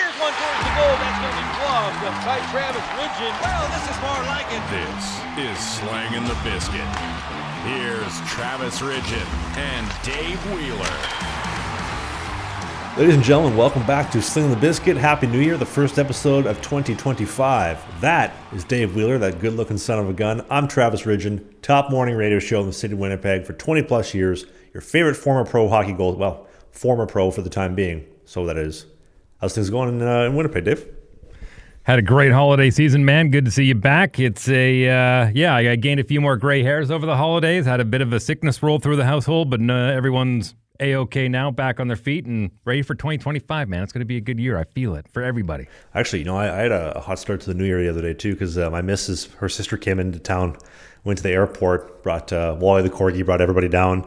Here's one towards the goal. That's going to be gloved by Travis Ridgen. Well, this is more like it. This is Slangin The Bizkit. Here's Travis Ridgen and Dave Wheeler. Ladies and gentlemen, welcome back to Slangin The Bizkit. Happy New Year, the first episode of 2025. That is Dave Wheeler, that good-looking son of a gun. I'm Travis Ridgen, top morning radio show in the city of Winnipeg for 20-plus years. Your favorite former pro hockey goal, well, former pro for the time being, so that is. How's things going in Winnipeg, Dave? Had a great holiday season, man. Good to see you back. It's I gained a few more gray hairs over the holidays. Had a bit of a sickness roll through the household, but everyone's A-okay now, back on their feet and ready for 2025, man. It's going to be a good year. I feel it for everybody. Actually, I had a hot start to the new year the other day, too, because my missus, her sister came into town, went to the airport, brought Wally the Corgi, brought everybody down,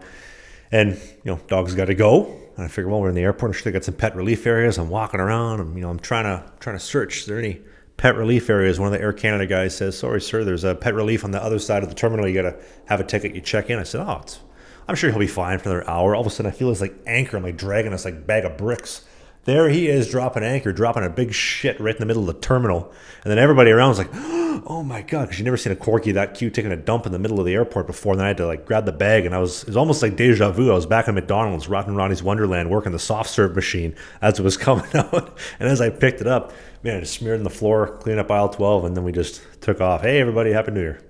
and, dogs got to go. And I figured, well, we're in the airport. I'm sure they got some pet relief areas. I'm walking around. I'm trying to search. Is there any pet relief areas? One of the Air Canada guys says, "Sorry, sir, there's a pet relief on the other side of the terminal. You got to have a ticket. You check in." I said, I'm sure he'll be fine for another hour. All of a sudden, I feel this anchor. I'm dragging this bag of bricks. There he is, dropping anchor, dropping a big shit right in the middle of the terminal. And then everybody around was like, "Oh my God," because you never seen a corgi that cute taking a dump in the middle of the airport before. And then I had to grab the bag, and it was almost like deja vu. I was back at McDonald's, Rotten Ronnie's Wonderland, working the soft serve machine as it was coming out. And as I picked it up, man, I just smeared on the floor, cleaned up aisle 12, and then we just took off. Hey, everybody, Happy New Year.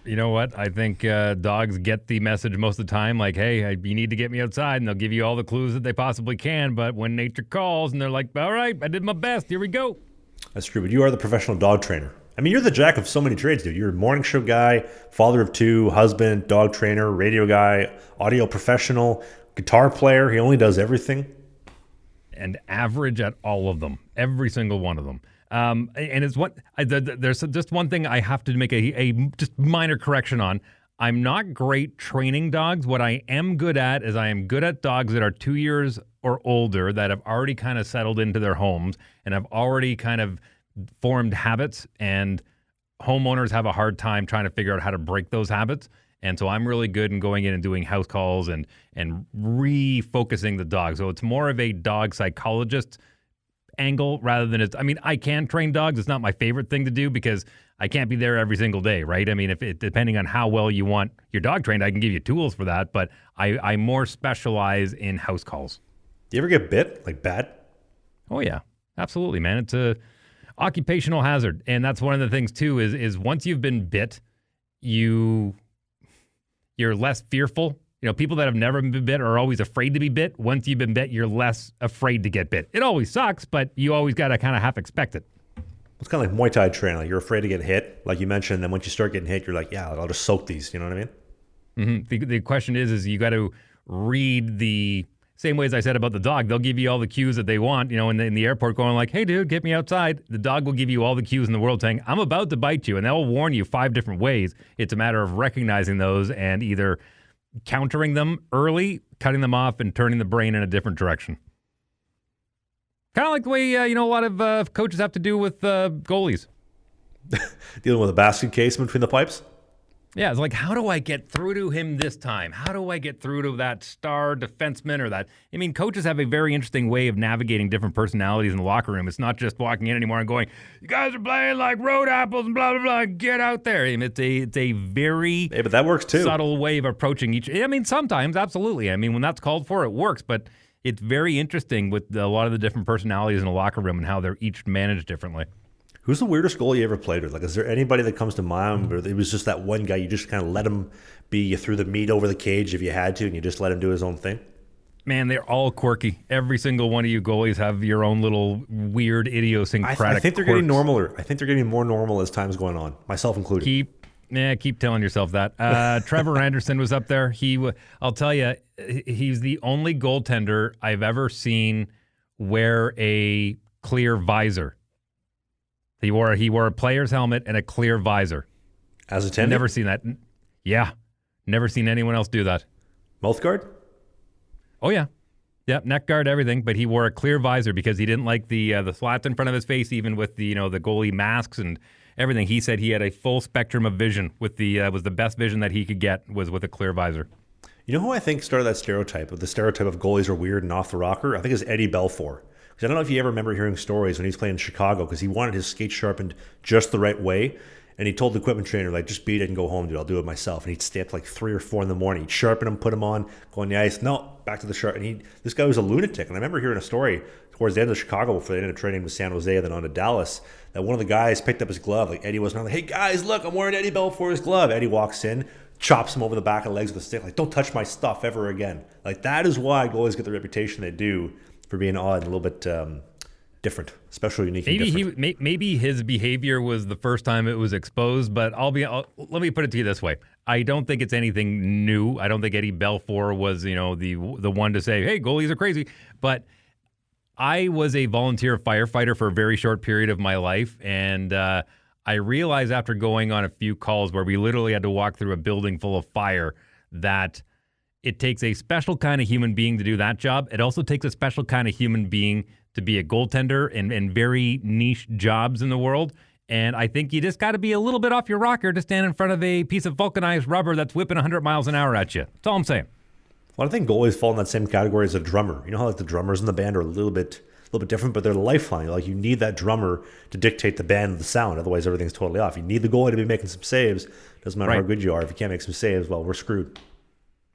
You know what? I think dogs get the message most of the time, hey, you need to get me outside, and they'll give you all the clues that they possibly can. But when nature calls and they're like, all right, I did my best, here we go. That's true, but you are the professional dog trainer. You're the jack of so many trades, dude. You're a morning show guy, father of two, husband, dog trainer, radio guy, audio professional, guitar player. He only does everything. And average at all of them, every single one of them. And it's there's just one thing I have to make a just minor correction on. I'm not great training dogs. What I am good at is I am good at dogs that are 2 years or older that have already kind of settled into their homes and have already kind of formed habits, and homeowners have a hard time trying to figure out how to break those habits. And so I'm really good in going in and doing house calls and refocusing the dog. So it's more of a dog psychologist angle rather than I can train dogs. It's not my favorite thing to do because I can't be there every single day, right? Depending on how well you want your dog trained, I can give you tools for that, but I more specialize in house calls. Do you ever get bit, bad? Oh yeah, absolutely, man. It's a occupational hazard, and that's one of the things too. Is once you've been bit, you're less fearful. People that have never been bit are always afraid to be bit. Once you've been bit, you're less afraid to get bit. It always sucks, but you always got to kind of half expect it. It's kind of like Muay Thai training. You're afraid to get hit, like you mentioned. And then once you start getting hit, you're like, yeah, I'll just soak these. You know what I mean? Mm-hmm. The question is you got to read the same way as I said about the dog. They'll give you all the cues that they want, in the airport going hey, dude, get me outside. The dog will give you all the cues in the world saying, I'm about to bite you. And they'll warn you 5 different ways. It's a matter of recognizing those and either countering them early, cutting them off, and turning the brain in a different direction. Kind of like the way, a lot of coaches have to do with goalies. Dealing with a basket case between the pipes? Yeah, it's how do I get through to him this time? How do I get through to that star defenseman or that? Coaches have a very interesting way of navigating different personalities in the locker room. It's not just walking in anymore and going, you guys are playing like road apples and blah, blah, blah, get out there. It's a very but that works too. Subtle way of approaching each. Sometimes, absolutely. When that's called for, it works, but it's very interesting with a lot of the different personalities in the locker room and how they're each managed differently. Who's the weirdest goalie you ever played with? Is there anybody that comes to mind where it was just that one guy, you just kind of let him be, you threw the meat over the cage if you had to, and you just let him do his own thing? Man, they're all quirky. Every single one of you goalies have your own little weird idiosyncratic I think they're quirks. getting normaler. I think they're getting more normal as time's going on, myself included. Keep telling yourself that. Trevor Anderson was up there. I'll tell you, he's the only goaltender I've ever seen wear a clear visor. He wore a player's helmet and a clear visor. As a tender? Never seen that. Yeah. Never seen anyone else do that. Mouth guard? Oh, yeah. Yep, neck guard, everything. But he wore a clear visor because he didn't like the slats in front of his face, even with the the goalie masks and everything. He said he had a full spectrum of vision. With was the best vision that he could get was with a clear visor. You know who I think started that stereotype? The stereotype of goalies are weird and off the rocker? I think it's Ed Belfour. Because I don't know if you ever remember hearing stories when he was playing in Chicago, because he wanted his skate sharpened just the right way. And he told the equipment trainer, like, just beat it and go home, dude. I'll do it myself. And he'd stay up like 3 or 4 in the morning. He'd sharpen them, put them on, go on the ice. No, back to the sharp. And this guy was a lunatic. And I remember hearing a story towards the end of Chicago before they ended up trading with San Jose and then on to Dallas, that one of the guys picked up his glove. Like, Eddie wasn't like, hey, guys, look, I'm wearing Eddie Belfour's glove. Eddie walks in, chops him over the back of the legs with a stick. Like, don't touch my stuff ever again. Like, that is why goalies get the reputation they do for being odd and a little bit different, especially unique. Maybe his behavior was the first time it was exposed, but let me put it to you this way: I don't think it's anything new. I don't think Eddie Belfour was, the one to say, "Hey, goalies are crazy." But I was a volunteer firefighter for a very short period of my life, and I realized after going on a few calls where we literally had to walk through a building full of fire that it takes a special kind of human being to do that job. It also takes a special kind of human being to be a goaltender in very niche jobs in the world. And I think you just got to be a little bit off your rocker to stand in front of a piece of vulcanized rubber that's whipping 100 miles an hour at you. That's all I'm saying. Well, I think goalies fall in that same category as a drummer. You know how like the drummers in the band are a little bit different, but they're the lifeline. Like, you need that drummer to dictate the band, the sound. Otherwise, everything's totally off. You need the goalie to be making some saves. Doesn't matter how good you are. If you can't make some saves, well, we're screwed.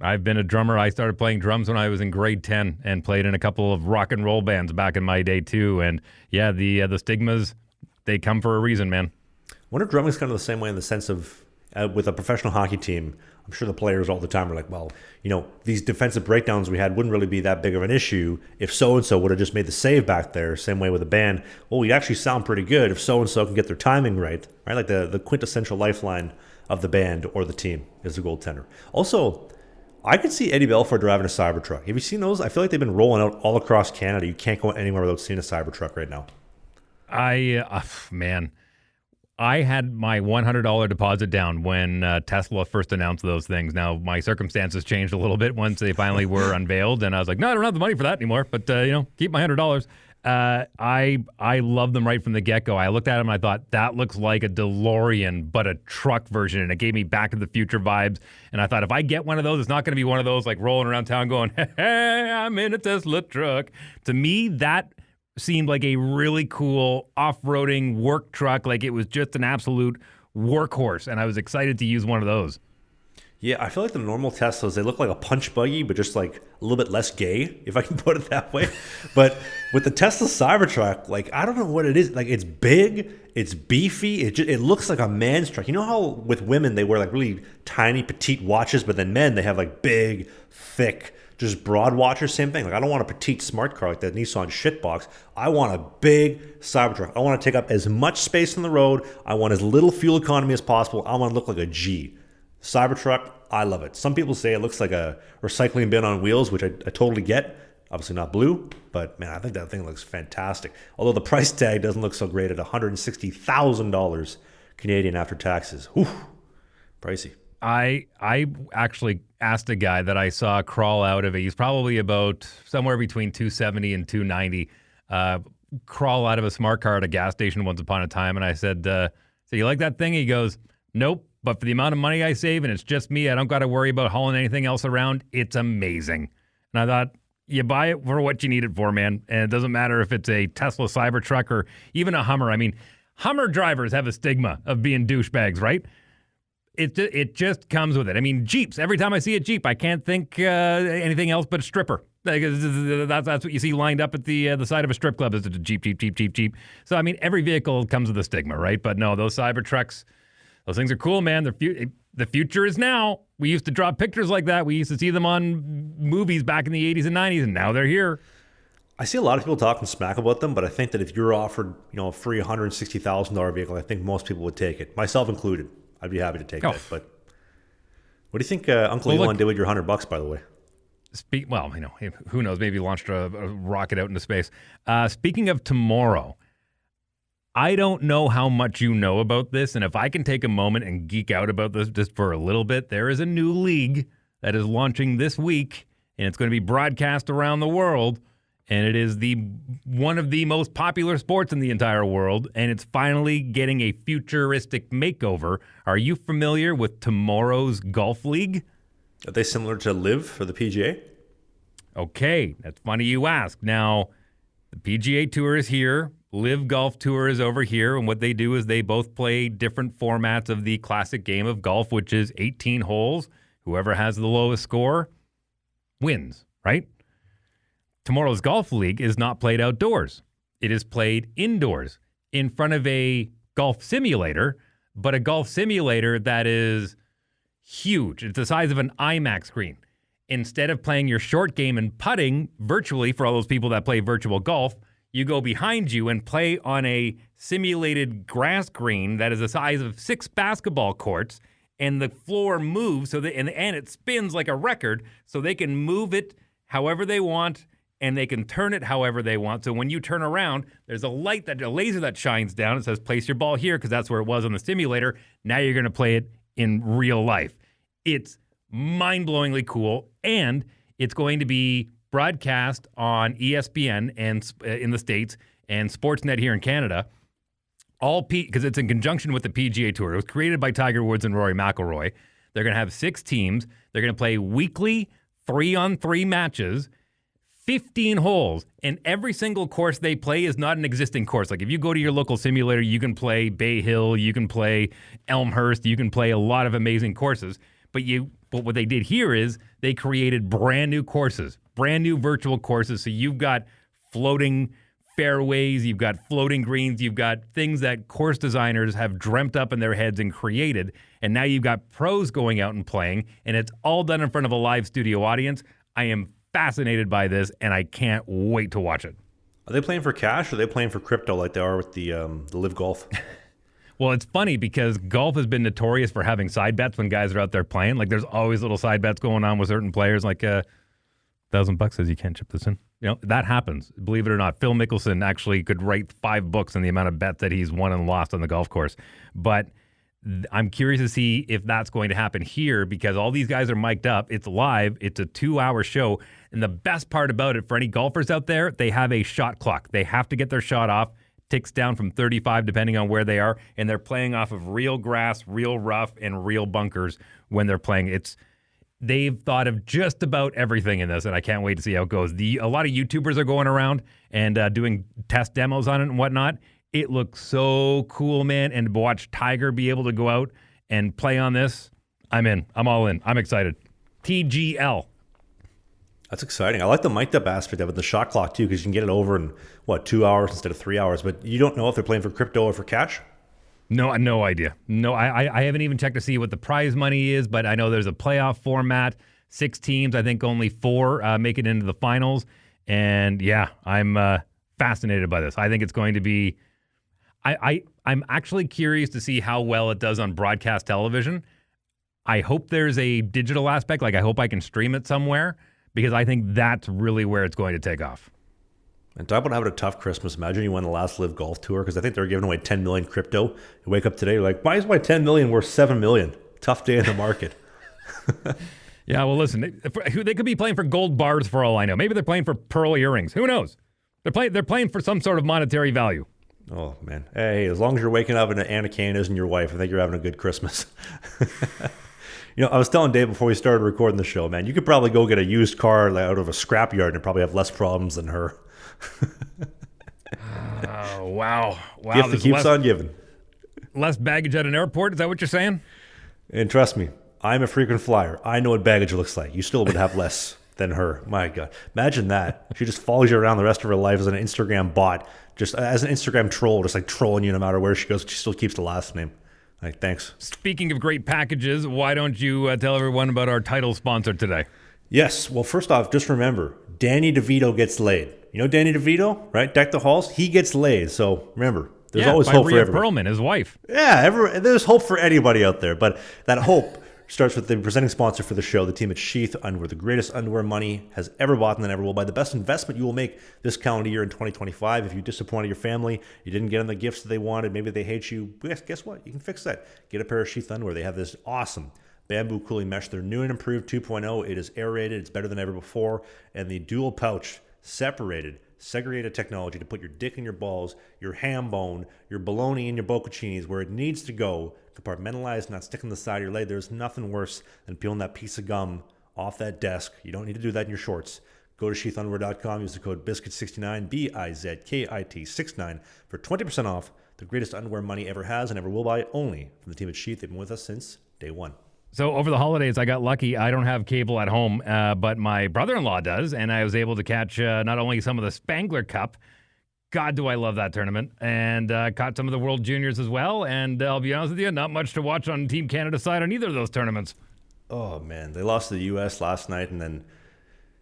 I've been a drummer. I started playing drums when I was in grade 10 and played in a couple of rock and roll bands back in my day too. And yeah, the stigmas, they come for a reason, man. I wonder if drumming is kind of the same way in the sense of with a professional hockey team. I'm sure the players all the time are like, well, these defensive breakdowns we had wouldn't really be that big of an issue if so-and-so would have just made the save back there. Same way with a band. Well, we actually sound pretty good if so-and-so can get their timing right? Like the quintessential lifeline of the band or the team is the goaltender. Also, I could see Eddie Belfour driving a Cybertruck. Have you seen those? I feel like they've been rolling out all across Canada. You can't go anywhere without seeing a Cybertruck right now. I had my $100 deposit down when Tesla first announced those things. Now, my circumstances changed a little bit once they finally were unveiled, and I was like, no, I don't have the money for that anymore, but, keep my $100. I love them right from the get-go. I looked at them and I thought, that looks like a DeLorean, but a truck version, and it gave me Back to the Future vibes. And I thought, if I get one of those, it's not going to be one of those like rolling around town going, hey, I'm in a Tesla truck. To me, that seemed like a really cool off-roading work truck, like it was just an absolute workhorse, and I was excited to use one of those. Yeah, I feel like the normal Teslas, they look like a punch buggy, but just like a little bit less gay, if I can put it that way. But with the Tesla Cybertruck, like, I don't know what it is. Like, it's big, it's beefy, it looks like a man's truck. You know how with women, they wear like really tiny, petite watches, but then men, they have like big, thick, just broad watches, same thing. Like, I don't want a petite smart car like that Nissan shitbox. I want a big Cybertruck. I want to take up as much space on the road. I want as little fuel economy as possible. I want to look like a G. Cybertruck, I love it. Some people say it looks like a recycling bin on wheels, which I totally get. Obviously not blue, but man, I think that thing looks fantastic. Although the price tag doesn't look so great at $160,000 Canadian after taxes. Whew, pricey. I actually asked a guy that I saw crawl out of it. He's probably about somewhere between 270 and 290. Crawl out of a smart car at a gas station once upon a time, and I said, "So you like that thing?" He goes, "Nope. But for the amount of money I save, and it's just me, I don't got to worry about hauling anything else around. It's amazing." And I thought, you buy it for what you need it for, man. And it doesn't matter if it's a Tesla Cybertruck or even a Hummer. I mean, Hummer drivers have a stigma of being douchebags, right? It just comes with it. I mean, Jeeps. Every time I see a Jeep, I can't think anything else but a stripper. That's what you see lined up at the side of a strip club is a Jeep, Jeep, Jeep, Jeep, Jeep. So, I mean, every vehicle comes with a stigma, right? But no, those Cybertrucks, those things are cool, man. The future is now. We used to draw pictures like that. We used to see them on movies back in the 80s and 90s, and now they're here. I see a lot of people talking smack about them, but I think that if you're offered, a free $160,000 vehicle, I think most people would take it, myself included. I'd be happy to take that. But what do you think Uncle Elon did with your $100, by the way? Who knows? Maybe launched a rocket out into space. Speaking of tomorrow, I don't know how much you know about this, and if I can take a moment and geek out about this just for a little bit, there is a new league that is launching this week, and it's going to be broadcast around the world, and it is one of the most popular sports in the entire world, and it's finally getting a futuristic makeover. Are you familiar with tomorrow's golf league? Are they similar to LIV for the PGA? Okay, that's funny you ask. Now, The PGA Tour is here. Live Golf Tour is over here. And what they do is they both play different formats of the classic game of golf, which is 18 holes. Whoever has the lowest score wins, right? Tomorrow's Golf League is not played outdoors. It is played indoors in front of a golf simulator, but a golf simulator that is huge. It's the size of an IMAX screen. Instead of playing your short game and putting virtually, for all those people that play virtual golf, you go behind you and play on a simulated grass green that is the size of 6 basketball courts, and the floor moves and it spins like a record, so they can move it however they want and they can turn it however they want. So when you turn around, there's a laser that shines down. It says place your ball here because that's where it was on the simulator. Now you're going to play it in real life. It's mind-blowingly cool, and it's going to be broadcast on ESPN and in the States and Sportsnet here in Canada, because it's in conjunction with the PGA Tour. It was created by Tiger Woods and Rory McIlroy. They're going to have 6 teams. They're going to play weekly 3-on-3 matches, 15 holes, and every single course they play is not an existing course. Like if you go to your local simulator, you can play Bay Hill, you can play Elmhurst, you can play a lot of amazing courses. But what they did here is they created brand new courses, brand new virtual courses. So you've got floating fairways, you've got floating greens, you've got things that course designers have dreamt up in their heads and created. And now you've got pros going out and playing, and it's all done in front of a live studio audience. I am fascinated by this, and I can't wait to watch it. Are they playing for cash or are they playing for crypto like they are with the Live Golf? Well, it's funny because golf has been notorious for having side bets when guys are out there playing. Like there's always little side bets going on with certain players. Like $1,000 says you can't chip this in. You know, that happens. Believe it or not, Phil Mickelson actually could write 5 books on the amount of bets that he's won and lost on the golf course. But I'm curious to see if that's going to happen here because all these guys are mic'd up. It's live. It's a 2-hour show. And the best part about it for any golfers out there, they have a shot clock. They have to get their shot off. Ticks down from 35 depending on where they are, and they're playing off of real grass, real rough, and real bunkers when they're playing. They've thought of just about everything in this, and I can't wait to see how it goes. A lot of YouTubers are going around and doing test demos on it and whatnot. It looks so cool, man, and to watch Tiger be able to go out and play on this, I'm in. I'm all in. I'm excited. TGL. That's exciting. I like the mic'd up aspect of it, the shot clock too, because you can get it over in 2 hours instead of 3 hours. But you don't know if they're playing for crypto or for cash? No idea. No, I haven't even checked to see what the prize money is, but I know there's a playoff format. 6 teams, I think only 4 make it into the finals. And yeah, I'm fascinated by this. I think it's going to be. I'm actually curious to see how well it does on broadcast television. I hope there's a digital aspect. Like I hope I can stream it somewhere. Because I think that's really where it's going to take off. And talk about having a tough Christmas. Imagine you won the last Live Golf Tour because I think they were giving away 10 million crypto. You wake up today, you're like, why is my 10 million worth 7 million? Tough day in the market. Yeah, well, listen, they could be playing for gold bars for all I know. Maybe they're playing for pearl earrings. Who knows? They're playing for some sort of monetary value. Oh, man. Hey, as long as you're waking up and Anna Kane isn't your wife, I think you're having a good Christmas. You know, I was telling Dave before we started recording the show, man, you could probably go get a used car out of a scrapyard and probably have less problems than her. Oh, wow. Gift that keeps on giving. Less baggage at an airport? Is that what you're saying? And trust me, I'm a frequent flyer. I know what baggage looks like. You still would have less than her. My God. Imagine that. She just follows you around the rest of her life as an Instagram bot, just as an Instagram troll, just like trolling you no matter where she goes. She still keeps the last name. Like, thanks. Speaking of great packages, why don't you tell everyone about our title sponsor today? Yes. Well, first off, just remember, Danny DeVito gets laid. You know Danny DeVito, right? Deck the Halls. He gets laid. So remember, there's always hope for everybody. Perlman, his wife. Yeah, there's hope for anybody out there. But that hope starts with the presenting sponsor for the show, the team at Sheath Underwear, the greatest underwear money has ever bought and ever will buy. The best investment you will make this calendar year in 2025. If you disappointed your family, you didn't get them the gifts that they wanted, maybe they hate you, guess what? You can fix that. Get a pair of Sheath Underwear. They have this awesome bamboo cooling mesh. They're new and improved 2.0. It is aerated. It's better than ever before. And the dual pouch segregated technology to put your dick in your balls, your ham bone, your bologna, and your bocconcinis where it needs to go, compartmentalized, not sticking to the side of your leg. There's nothing worse than peeling that piece of gum off that desk. You don't need to do that in your shorts. Go to sheathunderwear.com, use the code BIZKIT69, BIZKIT69 for 20% off. The greatest underwear money ever has and ever will buy, only from the team at Sheath. They've been with us since day one. So over the holidays, I got lucky. I don't have cable at home, but my brother-in-law does, and I was able to catch not only some of the Spangler Cup, God, do I love that tournament, and caught some of the World Juniors as well, and I'll be honest with you, not much to watch on Team Canada side on either of those tournaments. Oh, man, they lost to the U.S. last night, and then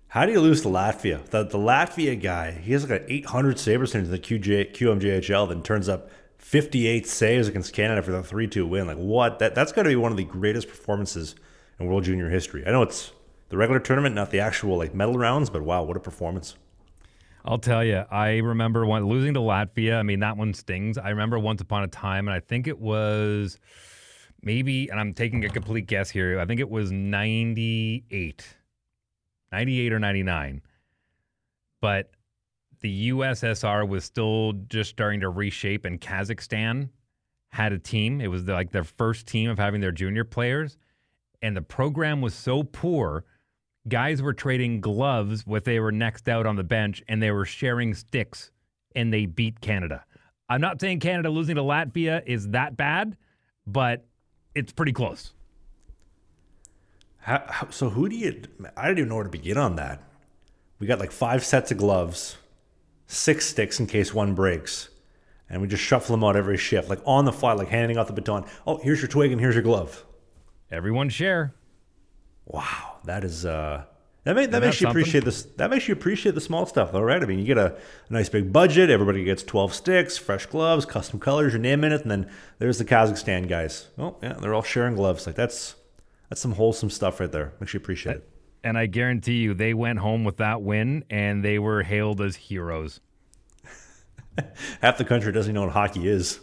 how do you lose to Latvia? The Latvia guy, he has like an 800 save percentage in the QMJHL, then turns up 58 saves against Canada for the 3-2 win. Like, what? That's got to be one of the greatest performances in World Junior history. I know it's the regular tournament, not the actual like medal rounds, but wow, what a performance. I'll tell you, I remember losing to Latvia. I mean, that one stings. I remember once upon a time, and I think it was maybe, and I'm taking a complete guess here, I think it was 98 or 99. But the USSR was still just starting to reshape, and Kazakhstan had a team. It was like their first team of having their junior players, and the program was so poor, guys were trading gloves when they were next out on the bench, and they were sharing sticks, and they beat Canada. I'm not saying Canada losing to Latvia is that bad, but it's pretty close. So who do you... I don't even know where to begin on that. We got like 5 sets of gloves, 6 sticks in case one breaks, and we just shuffle them out every shift, like on the fly, like handing out the baton. Oh, here's your twig and here's your glove. Everyone share. Wow, that is that makes you appreciate this. That makes you appreciate the small stuff, though, right? I mean, you get a nice big budget. Everybody gets 12 sticks, fresh gloves, custom colors, your name in it, and then there's the Kazakhstan guys. Oh, yeah, they're all sharing gloves. Like that's some wholesome stuff right there. Makes you appreciate it. And I guarantee you, they went home with that win, and they were hailed as heroes. Half the country doesn't know what hockey is.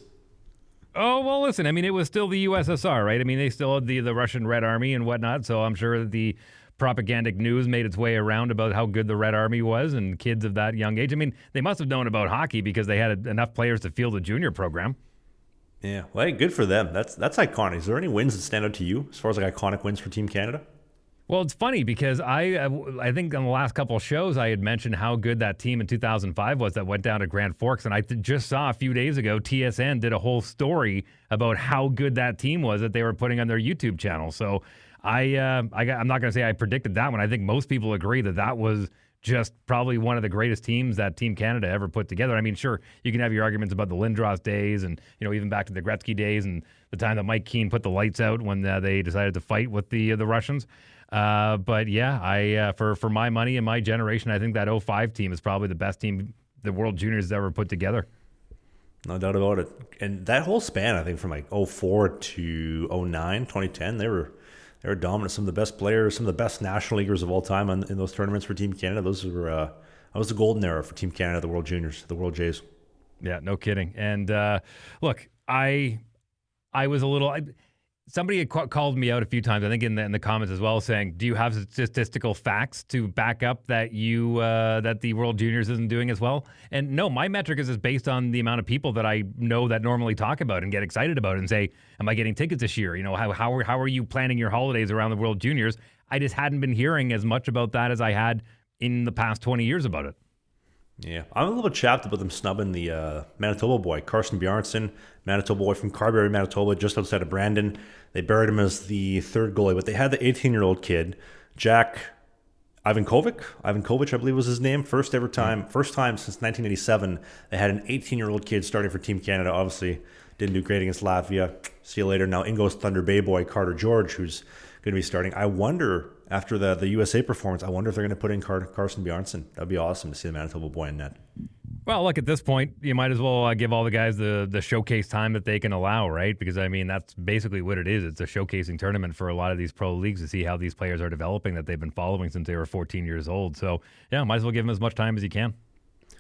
Oh, well, listen, I mean, it was still the USSR, right? I mean, they still had the Russian Red Army and whatnot, so I'm sure that the propagandic news made its way around about how good the Red Army was and kids of that young age. I mean, they must have known about hockey because they had enough players to field a junior program. Yeah, well, hey, good for them. That's iconic. Is there any wins that stand out to you as far as like iconic wins for Team Canada? Well, it's funny because I think on the last couple of shows I had mentioned how good that team in 2005 was that went down to Grand Forks, and I just saw a few days ago TSN did a whole story about how good that team was that they were putting on their YouTube channel. So I'm not going to say I predicted that one. I think most people agree that was just probably one of the greatest teams that Team Canada ever put together. I mean, sure, you can have your arguments about the Lindros days and, even back to the Gretzky days and the time that Mike Keane put the lights out when they decided to fight with the Russians. But yeah, for my money and my generation, I think that 05 team is probably the best team the World Juniors ever put together. No doubt about it. And that whole span, I think from like 04 to 09, 2010, they were dominant. Some of the best players, some of the best national leaguers of all time in those tournaments for Team Canada. That was the golden era for Team Canada, the World Juniors, the World Jays. Yeah, no kidding. And look, I was a little... Somebody had called me out a few times, I think in the comments as well, saying, do you have statistical facts to back up that that the World Juniors isn't doing as well? And no, my metric is based on the amount of people that I know that normally talk about and get excited about it and say, am I getting tickets this year? How are you planning your holidays around the World Juniors? I just hadn't been hearing as much about that as I had in the past 20 years about it. Yeah, I'm a little bit chapped about them snubbing the Manitoba boy, Carson Bjarnason, Manitoba boy from Carberry, Manitoba, just outside of Brandon. They buried him as the third goalie, but they had the 18-year-old kid, Jack Ivankovic, I believe was his name. First time since 1987, they had an 18-year-old kid starting for Team Canada. Obviously, didn't do great against Latvia. See you later. Now in goes Thunder Bay boy, Carter George, who's going to be starting. I wonder, after the USA performance, I wonder if they're going to put in Carson Bjarnason. That'd be awesome to see the Manitoba boy in net. Well, look, at this point, you might as well give all the guys the showcase time that they can allow, right? Because, I mean, that's basically what it is. It's a showcasing tournament for a lot of these pro leagues to see how these players are developing that they've been following since they were 14 years old. So, yeah, might as well give them as much time as you can.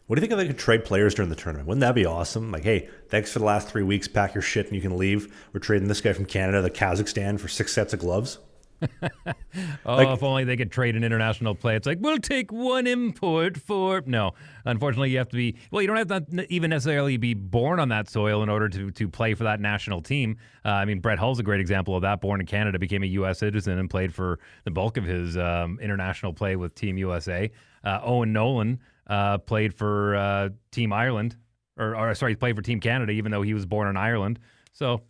What do you think if they could trade players during the tournament? Wouldn't that be awesome? Like, hey, thanks for the last 3 weeks. Pack your shit and you can leave. We're trading this guy from Canada, the Kazakhstan, for 6 sets of gloves. If only they could trade an international play. It's like, we'll take one import for... No, unfortunately, you have to be... Well, you don't have to even necessarily be born on that soil in order to play for that national team. I mean, Brett Hull's a great example of that. Born in Canada, became a U.S. citizen and played for the bulk of his international play with Team USA. Owen Nolan played for Team Ireland, or sorry, he played for Team Canada, even though he was born in Ireland. So,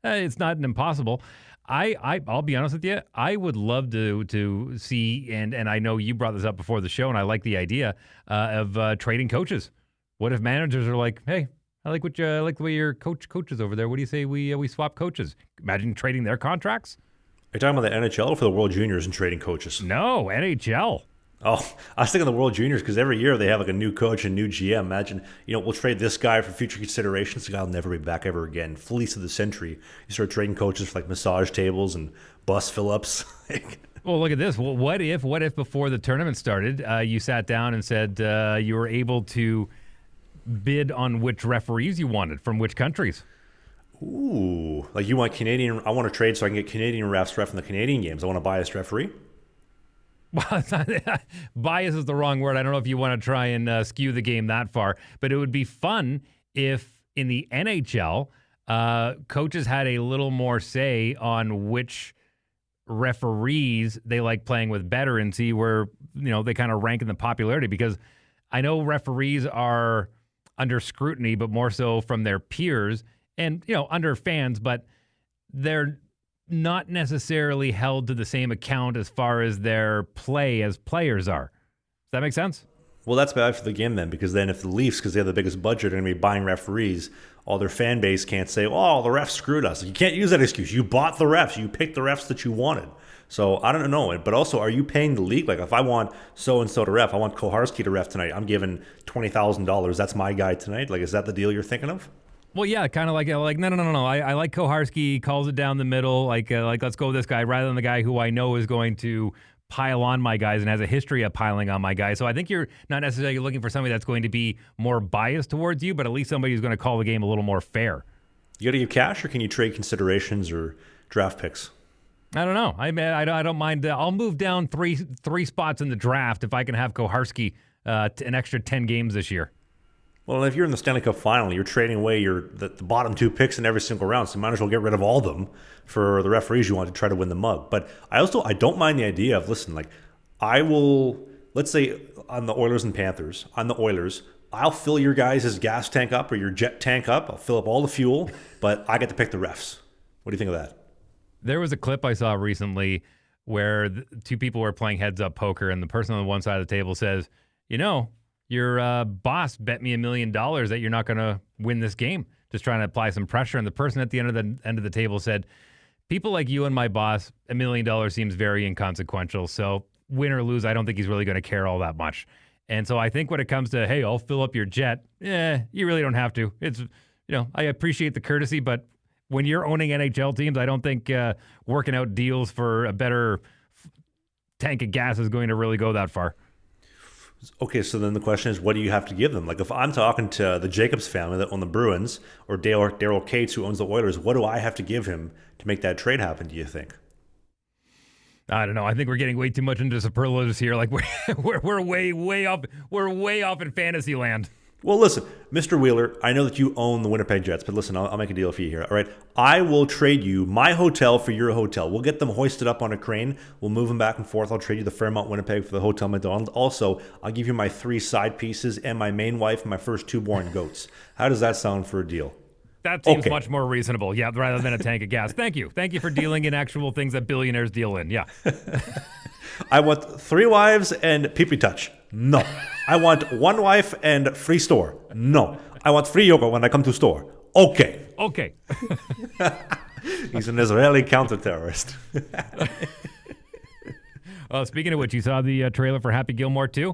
it's not an impossible. I'll be honest with you. I would love to see, and I know you brought this up before the show, and I like the idea of trading coaches. What if managers are like, hey, I like the way your coaches over there. What do you say we swap coaches? Imagine trading their contracts. Are you talking about the NHL or for the World Juniors and trading coaches? No, NHL. Oh, I was thinking the World Juniors because every year they have like a new coach and new GM. Imagine, we'll trade this guy for future considerations. The guy will never be back ever again. Fleece of the century. You start trading coaches for like massage tables and bus fill-ups. Well, look at this. Well, what if before the tournament started, you sat down and said you were able to bid on which referees you wanted from which countries? Ooh, like you want Canadian? I want to trade so I can get Canadian refs ref in the Canadian games. I want a biased referee. Well, it's not, bias is the wrong word. I don't know if you want to try and skew the game that far, but it would be fun if in the NHL, coaches had a little more say on which referees they like playing with better and see where, they kind of rank in the popularity, because I know referees are under scrutiny, but more so from their peers and, under fans, but they're not necessarily held to the same account as far as their play as players are. Does that make sense? Well, that's bad for the game then, because then if the Leafs, because they have the biggest budget, are going to be buying referees, all their fan base can't say, oh, the refs screwed us. You can't use that excuse. You bought the refs. You picked the refs that you wanted. So I don't know. But also, are you paying the league? Like if I want so-and-so to ref, I want Koharski to ref tonight, I'm giving $20,000. That's my guy tonight. Like, is that the deal you're thinking of? Well, yeah, kind of like no. I like Koharski, calls it down the middle, like let's go with this guy rather than the guy who I know is going to pile on my guys and has a history of piling on my guys. So I think you're not necessarily looking for somebody that's going to be more biased towards you, but at least somebody who's going to call the game a little more fair. You got to give cash, or can you trade considerations or draft picks? I don't know. I don't mind. I'll move down three spots in the draft if I can have Koharski an extra 10 games this year. Well, if you're in the Stanley Cup final, you're trading away the bottom two picks in every single round, so you might as well get rid of all of them for the referees you want to try to win the mug. But I don't mind the idea of, listen, like let's say on the Oilers and Panthers, on the Oilers, I'll fill your guys' gas tank up or your jet tank up. I'll fill up all the fuel, but I get to pick the refs. What do you think of that? There was a clip I saw recently where two people were playing heads-up poker, and the person on the one side of the table says, your boss bet me $1 million that you're not going to win this game, just trying to apply some pressure. And the person at the end of the table said, people like you and my boss, $1 million seems very inconsequential. So win or lose, I don't think he's really going to care all that much. And so I think when it comes to, hey, I'll fill up your jet, you really don't have to. It's, I appreciate the courtesy, but when you're owning NHL teams, I don't think working out deals for a better tank of gas is going to really go that far. Okay, so then the question is, what do you have to give them? Like if I'm talking to the Jacobs family that own the Bruins, or Daryl Cates who owns the Oilers, what do I have to give him to make that trade happen, do you think? I don't know. I think we're getting way too much into superlatives here. Like we're way off. We're way off in fantasy land. Well, listen, Mr. Wheeler, I know that you own the Winnipeg Jets, but listen, I'll make a deal for you here, all right? I will trade you my hotel for your hotel. We'll get them hoisted up on a crane. We'll move them back and forth. I'll trade you the Fairmont Winnipeg for the Hotel McDonald. Also, I'll give you my 3 side pieces and my main wife and my first 2 born goats. How does that sound for a deal? That seems much more reasonable, yeah, rather than a tank of gas. Thank you. Thank you for dealing in actual things that billionaires deal in, yeah. I want 3 wives and pee-pee touch. No. I want 1 wife and free store. No. I want free yogurt when I come to store. Okay. He's an Israeli counter-terrorist. Speaking of which, you saw the trailer for Happy Gilmour 2?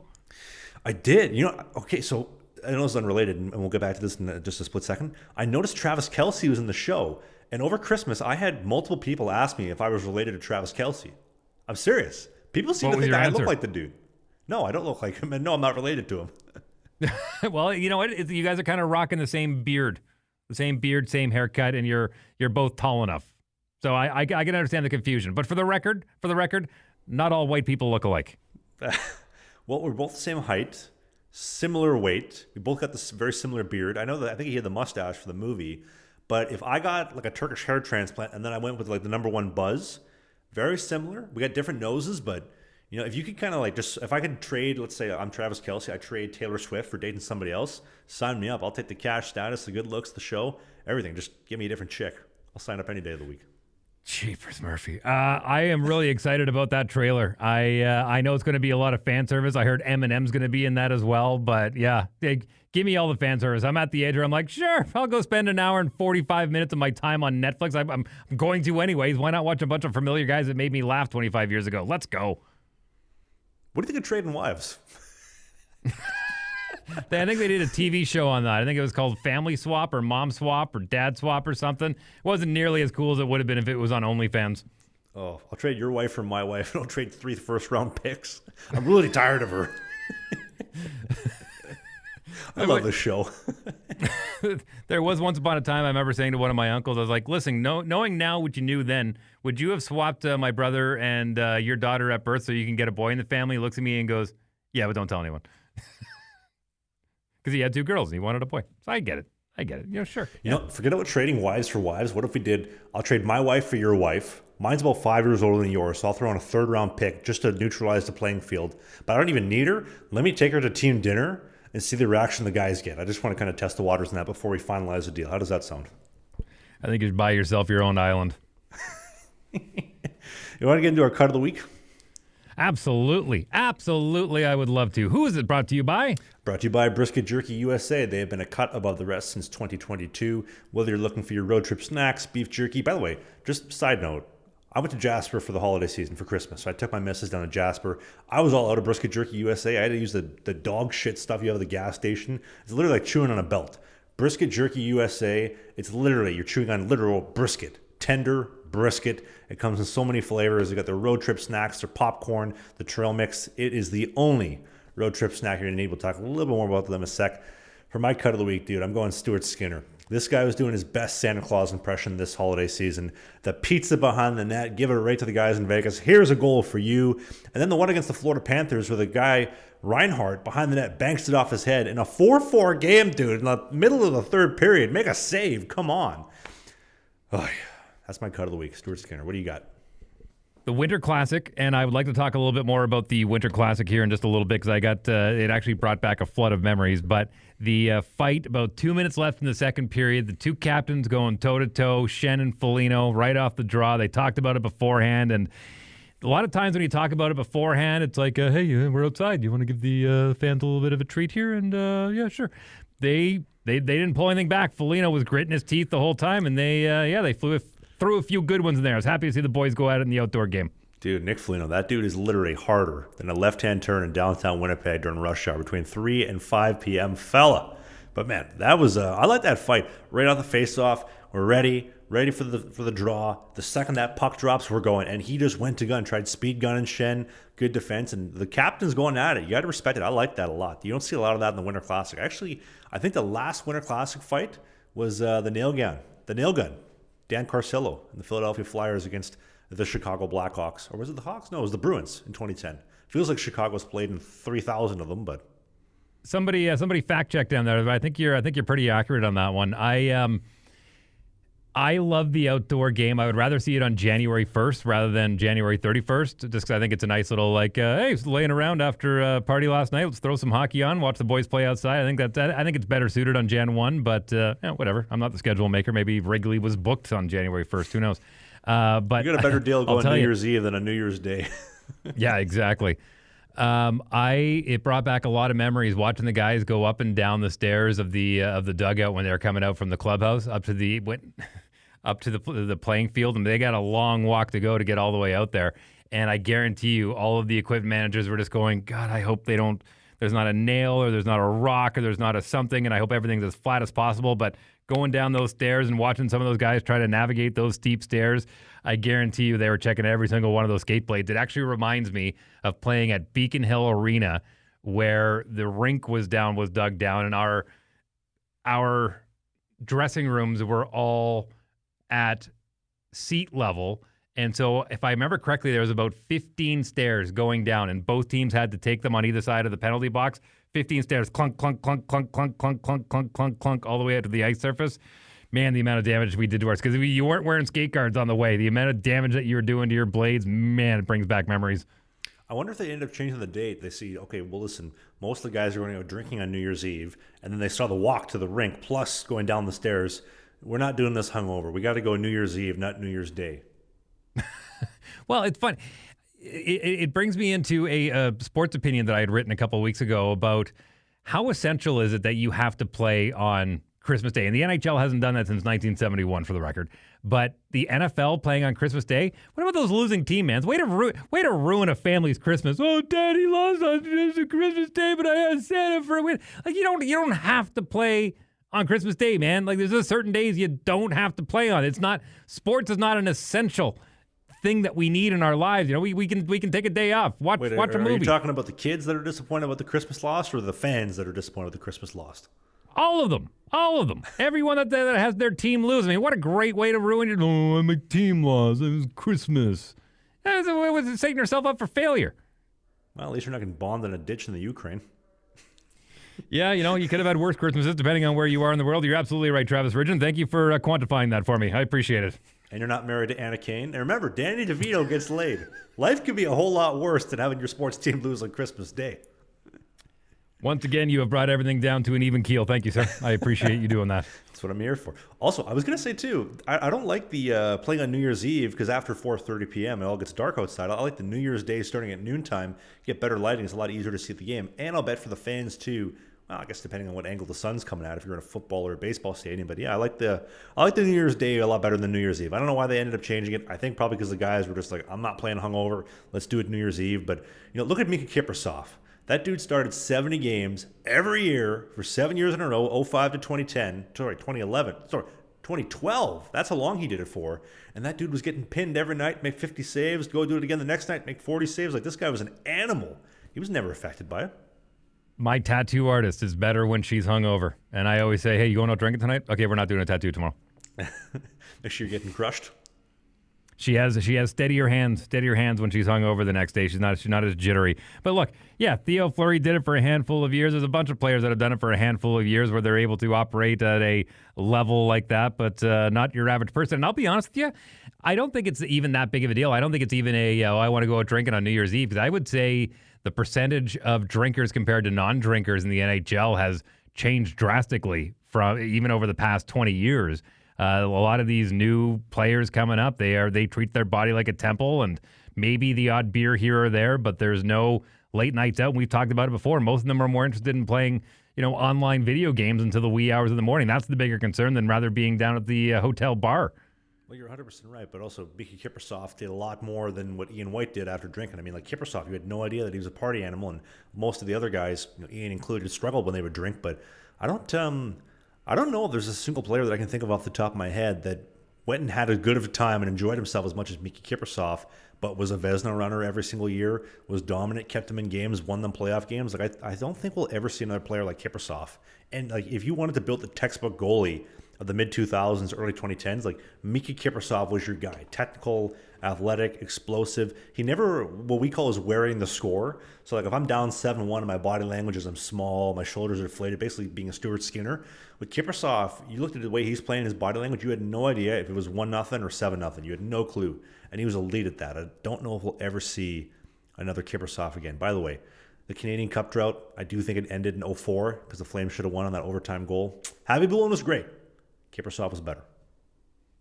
I did. Okay, so I know it's unrelated, and we'll get back to this in just a split second. I noticed Travis Kelce was in the show, and over Christmas, I had multiple people ask me if I was related to Travis Kelce. I'm serious. People seem to think I look like the dude. No, I don't look like him, and no, I'm not related to him. Well, you know what? You guys are kind of rocking the same beard, same haircut, and you're both tall enough. So I can understand the confusion. But for the record, not all white people look alike. Well, we're both the same height, similar weight. We both got this very similar beard. I think he had the mustache for the movie. But if I got like a Turkish hair transplant and then I went with like the number 1 buzz, very similar. We got different noses, but If you could kind of like if I could trade, let's say I'm Travis Kelce, I trade Taylor Swift for dating somebody else, sign me up. I'll take the cash status, the good looks, the show, everything. Just give me a different chick. I'll sign up any day of the week. Jeepers Murphy. I am really excited about that trailer. I know it's going to be a lot of fan service. I heard Eminem's going to be in that as well. But yeah, give me all the fan service. I'm at the age where I'm like, sure, I'll go spend an hour and 45 minutes of my time on Netflix. I'm going to anyways. Why not watch a bunch of familiar guys that made me laugh 25 years ago? Let's go. What do you think of Trading Wives? I think they did a TV show on that. I think it was called Family Swap or Mom Swap or Dad Swap or something. It wasn't nearly as cool as it would have been if it was on OnlyFans. Oh, I'll trade your wife for my wife, and I'll trade 3 first-round picks. I'm really tired of her. I love this show. There was once upon a time, I remember saying to one of my uncles, I was like, listen, knowing now what you knew then, would you have swapped my brother and your daughter at birth so you can get a boy in the family? He looks at me and goes, yeah, but don't tell anyone. Because he had 2 girls and he wanted a boy. So I get it. Sure. Forget about trading wives for wives. What if we did, I'll trade my wife for your wife. Mine's about 5 years older than yours, so I'll throw in a 3rd-round pick just to neutralize the playing field. But I don't even need her. Let me take her to team dinner and see the reaction the guys get. I just want to kind of test the waters on that before we finalize the deal. How does that sound? I think you should buy yourself your own island. You want to get into our cut of the week? Absolutely, I would love to. Who is it brought to you by? Brought to you by Brisket Jerky USA. They have been a cut above the rest since 2022. Whether you're looking for your road trip snacks, beef jerky. By the way, just side note, I went to Jasper for the holiday season for Christmas. So I took my missus down to Jasper. I was all out of Brisket Jerky USA. I had to use the dog shit stuff you have at the gas station. It's literally like chewing on a belt. Brisket Jerky USA, it's literally, you're chewing on literal brisket. Tender brisket. It comes in so many flavors. They got their road trip snacks, their popcorn, the trail mix. It is the only road trip snack you're going to need. We'll talk a little bit more about them in a sec. For my cut of the week, dude, I'm going Stuart Skinner. This guy was doing his best Santa Claus impression this holiday season. The pizza behind the net, give it right to the guys in Vegas. Here's a goal for you. And then the one against the Florida Panthers where the guy, Reinhardt, behind the net, banks it off his head in a 4-4 game, dude, in the middle of the 3rd period. Make a save. Come on. Oh, yeah. That's my cut of the week. Stuart Skinner, what do you got? The Winter Classic, and I would like to talk a little bit more about the Winter Classic here in just a little bit because I got it actually brought back a flood of memories. But the fight, about 2 minutes left in the 2nd period, the 2 captains going toe-to-toe, Schenn and Foligno, right off the draw. They talked about it beforehand, and a lot of times when you talk about it beforehand, it's like, hey, we're outside. You want to give the fans a little bit of a treat here? And yeah, sure. They didn't pull anything back. Foligno was gritting his teeth the whole time, and they threw a few good ones in there. I was happy to see the boys go at it in the outdoor game. Dude, Nick Foligno, that dude is literally harder than a left-hand turn in downtown Winnipeg during rush hour between 3 and 5 p.m. fella. But man, that was I like that fight. Right off the face-off, we're ready for the draw. The second that puck drops, we're going. And he just went to gun, tried speed gunning Schenn. Good defense, and the captain's going at it. You got to respect it. I like that a lot. You don't see a lot of that in the Winter Classic. Actually, I think the last Winter Classic fight was the nail gun. Dan Carcillo and the Philadelphia Flyers against the Chicago Blackhawks. Or was it the Hawks? No, it was the Bruins in 2010. Feels like Chicago's played in 3,000 of them, but somebody fact check down there. I think you're pretty accurate on that one. I love the outdoor game. I would rather see it on January 1st rather than January 31st, just because I think it's a nice little hey, laying around after a party last night. Let's throw some hockey on, watch the boys play outside. I think it's better suited on Jan 1, but whatever. I'm not the schedule maker. Maybe Wrigley was booked on January 1st. Who knows? But you got a better deal going New Year's Eve than a New Year's Day. Yeah, exactly. It brought back a lot of memories watching the guys go up and down the stairs of the dugout when they were coming out from the clubhouse up to the playing field, and they got a long walk to go to get all the way out there. And I guarantee you, all of the equipment managers were just going, God, I hope there's not a nail or there's not a rock or there's not a something, and I hope everything's as flat as possible. But going down those stairs and watching some of those guys try to navigate those steep stairs, I guarantee you they were checking every single one of those skate blades. It actually reminds me of playing at Beacon Hill Arena, where the rink was dug down, and our dressing rooms were all at seat level. And so if I remember correctly, there was about 15 stairs going down, and both teams had to take them on either side of the penalty box. 15 stairs, clunk, clunk, clunk, clunk, clunk, clunk, clunk, clunk, clunk, clunk, all the way up to the ice surface. Man, the amount of damage we did to ours, because you weren't wearing skate guards on the way. The amount of damage that you were doing to your blades, man, it brings back memories. I wonder if they end up changing the date. They see, okay, well, listen, most of the guys are going to go drinking on New Year's Eve, and then they saw the walk to the rink plus going down the stairs. We're not doing this hungover. We got to go New Year's Eve, not New Year's Day. Well, it's fun. It brings me into a sports opinion that I had written a couple of weeks ago about how essential is it that you have to play on Christmas Day. And the NHL hasn't done that since 1971, for the record. But the NFL playing on Christmas Day, what about those losing team, man? Way to ruin a family's Christmas. Oh, Daddy lost on Christmas Day, but I had Santa for a win. Like, you don't have to play on Christmas Day, man. Like, there's just certain days you don't have to play on. Sports is not an essential thing that we need in our lives. You know, we can take a day off, watch a movie. Are you talking about the kids that are disappointed about the Christmas loss, or the fans that are disappointed with the Christmas loss? All of them. Everyone that has their team lose. I mean, what a great way to ruin it. Oh, my team lost. It was Christmas. It was setting yourself up for failure. Well, at least you're not getting bombed in a ditch in the Ukraine. Yeah, you could have had worse Christmases depending on where you are in the world. You're absolutely right, Travis Ridgen. Thank you for quantifying that for me. I appreciate it. And you're not married to Anna Kane. And remember, Danny DeVito gets laid. Life could be a whole lot worse than having your sports team lose on Christmas Day. Once again, you have brought everything down to an even keel. Thank you, sir. I appreciate you doing that. That's what I'm here for. Also, I was going to say, too, I don't like the playing on New Year's Eve because after 4:30 p.m. it all gets dark outside. I like the New Year's Day starting at noontime. Get better lighting. It's a lot easier to see the game. And I'll bet for the fans, too. Well, I guess depending on what angle the sun's coming at, if you're in a football or a baseball stadium. But yeah, I like the New Year's Day a lot better than New Year's Eve. I don't know why they ended up changing it. I think probably because the guys were just like, I'm not playing hungover. Let's do it New Year's Eve. But look at Miikka Kiprusoff. That dude started 70 games every year for 7 years in a row, 05 to 2012. That's how long he did it for. And that dude was getting pinned every night, make 50 saves, go do it again the next night, make 40 saves. Like, this guy was an animal. He was never affected by it. My tattoo artist is better when she's hungover. And I always say, hey, you going out drinking tonight? Okay, we're not doing a tattoo tomorrow. Make sure you're getting crushed. She has steadier hands when she's hungover the next day. She's not as jittery. But look, yeah, Theo Fleury did it for a handful of years. There's a bunch of players that have done it for a handful of years where they're able to operate at a level like that, but not your average person. And I'll be honest with you, I don't think it's even that big of a deal. I don't think it's even I want to go out drinking on New Year's Eve, because I would say the percentage of drinkers compared to non-drinkers in the NHL has changed drastically from even over the past 20 years. A lot of these new players coming up, they treat their body like a temple, and maybe the odd beer here or there, but there's no late nights out. And we've talked about it before. Most of them are more interested in playing, online video games until the wee hours of the morning. That's the bigger concern than rather being down at the hotel bar. Well, you're 100% right, but also Miikka Kiprusoff did a lot more than what Ian White did after drinking. I mean, like Kiprusoff, you had no idea that he was a party animal, and most of the other guys, Ian included, struggled when they would drink. But I don't know if there's a single player that I can think of off the top of my head that went and had as good of a time and enjoyed himself as much as Miikka Kiprusoff, but was a Vezina runner every single year, was dominant, kept them in games, won them playoff games. Like I don't think we'll ever see another player like Kiprusoff. And like, if you wanted to build the textbook goalie of the mid-2000s, early 2010s, like Miikka Kiprusoff was your guy. Technical, athletic, explosive. He never, what we call, is wearing the score. So like if I'm down 7-1 and my body language is I'm small, my shoulders are deflated, basically being a Stuart Skinner. With Kiprusoff, you looked at the way he's playing, his body language, you had no idea if it was 1-0 or 7-0. You had no clue. And he was elite at that. I don't know if we'll ever see another Kiprusoff again. By the way, the Canadian Cup drought, I do think it ended in 2004 because the Flames should have won on that overtime goal. Javi Balloon was great. Kiprusoff was better.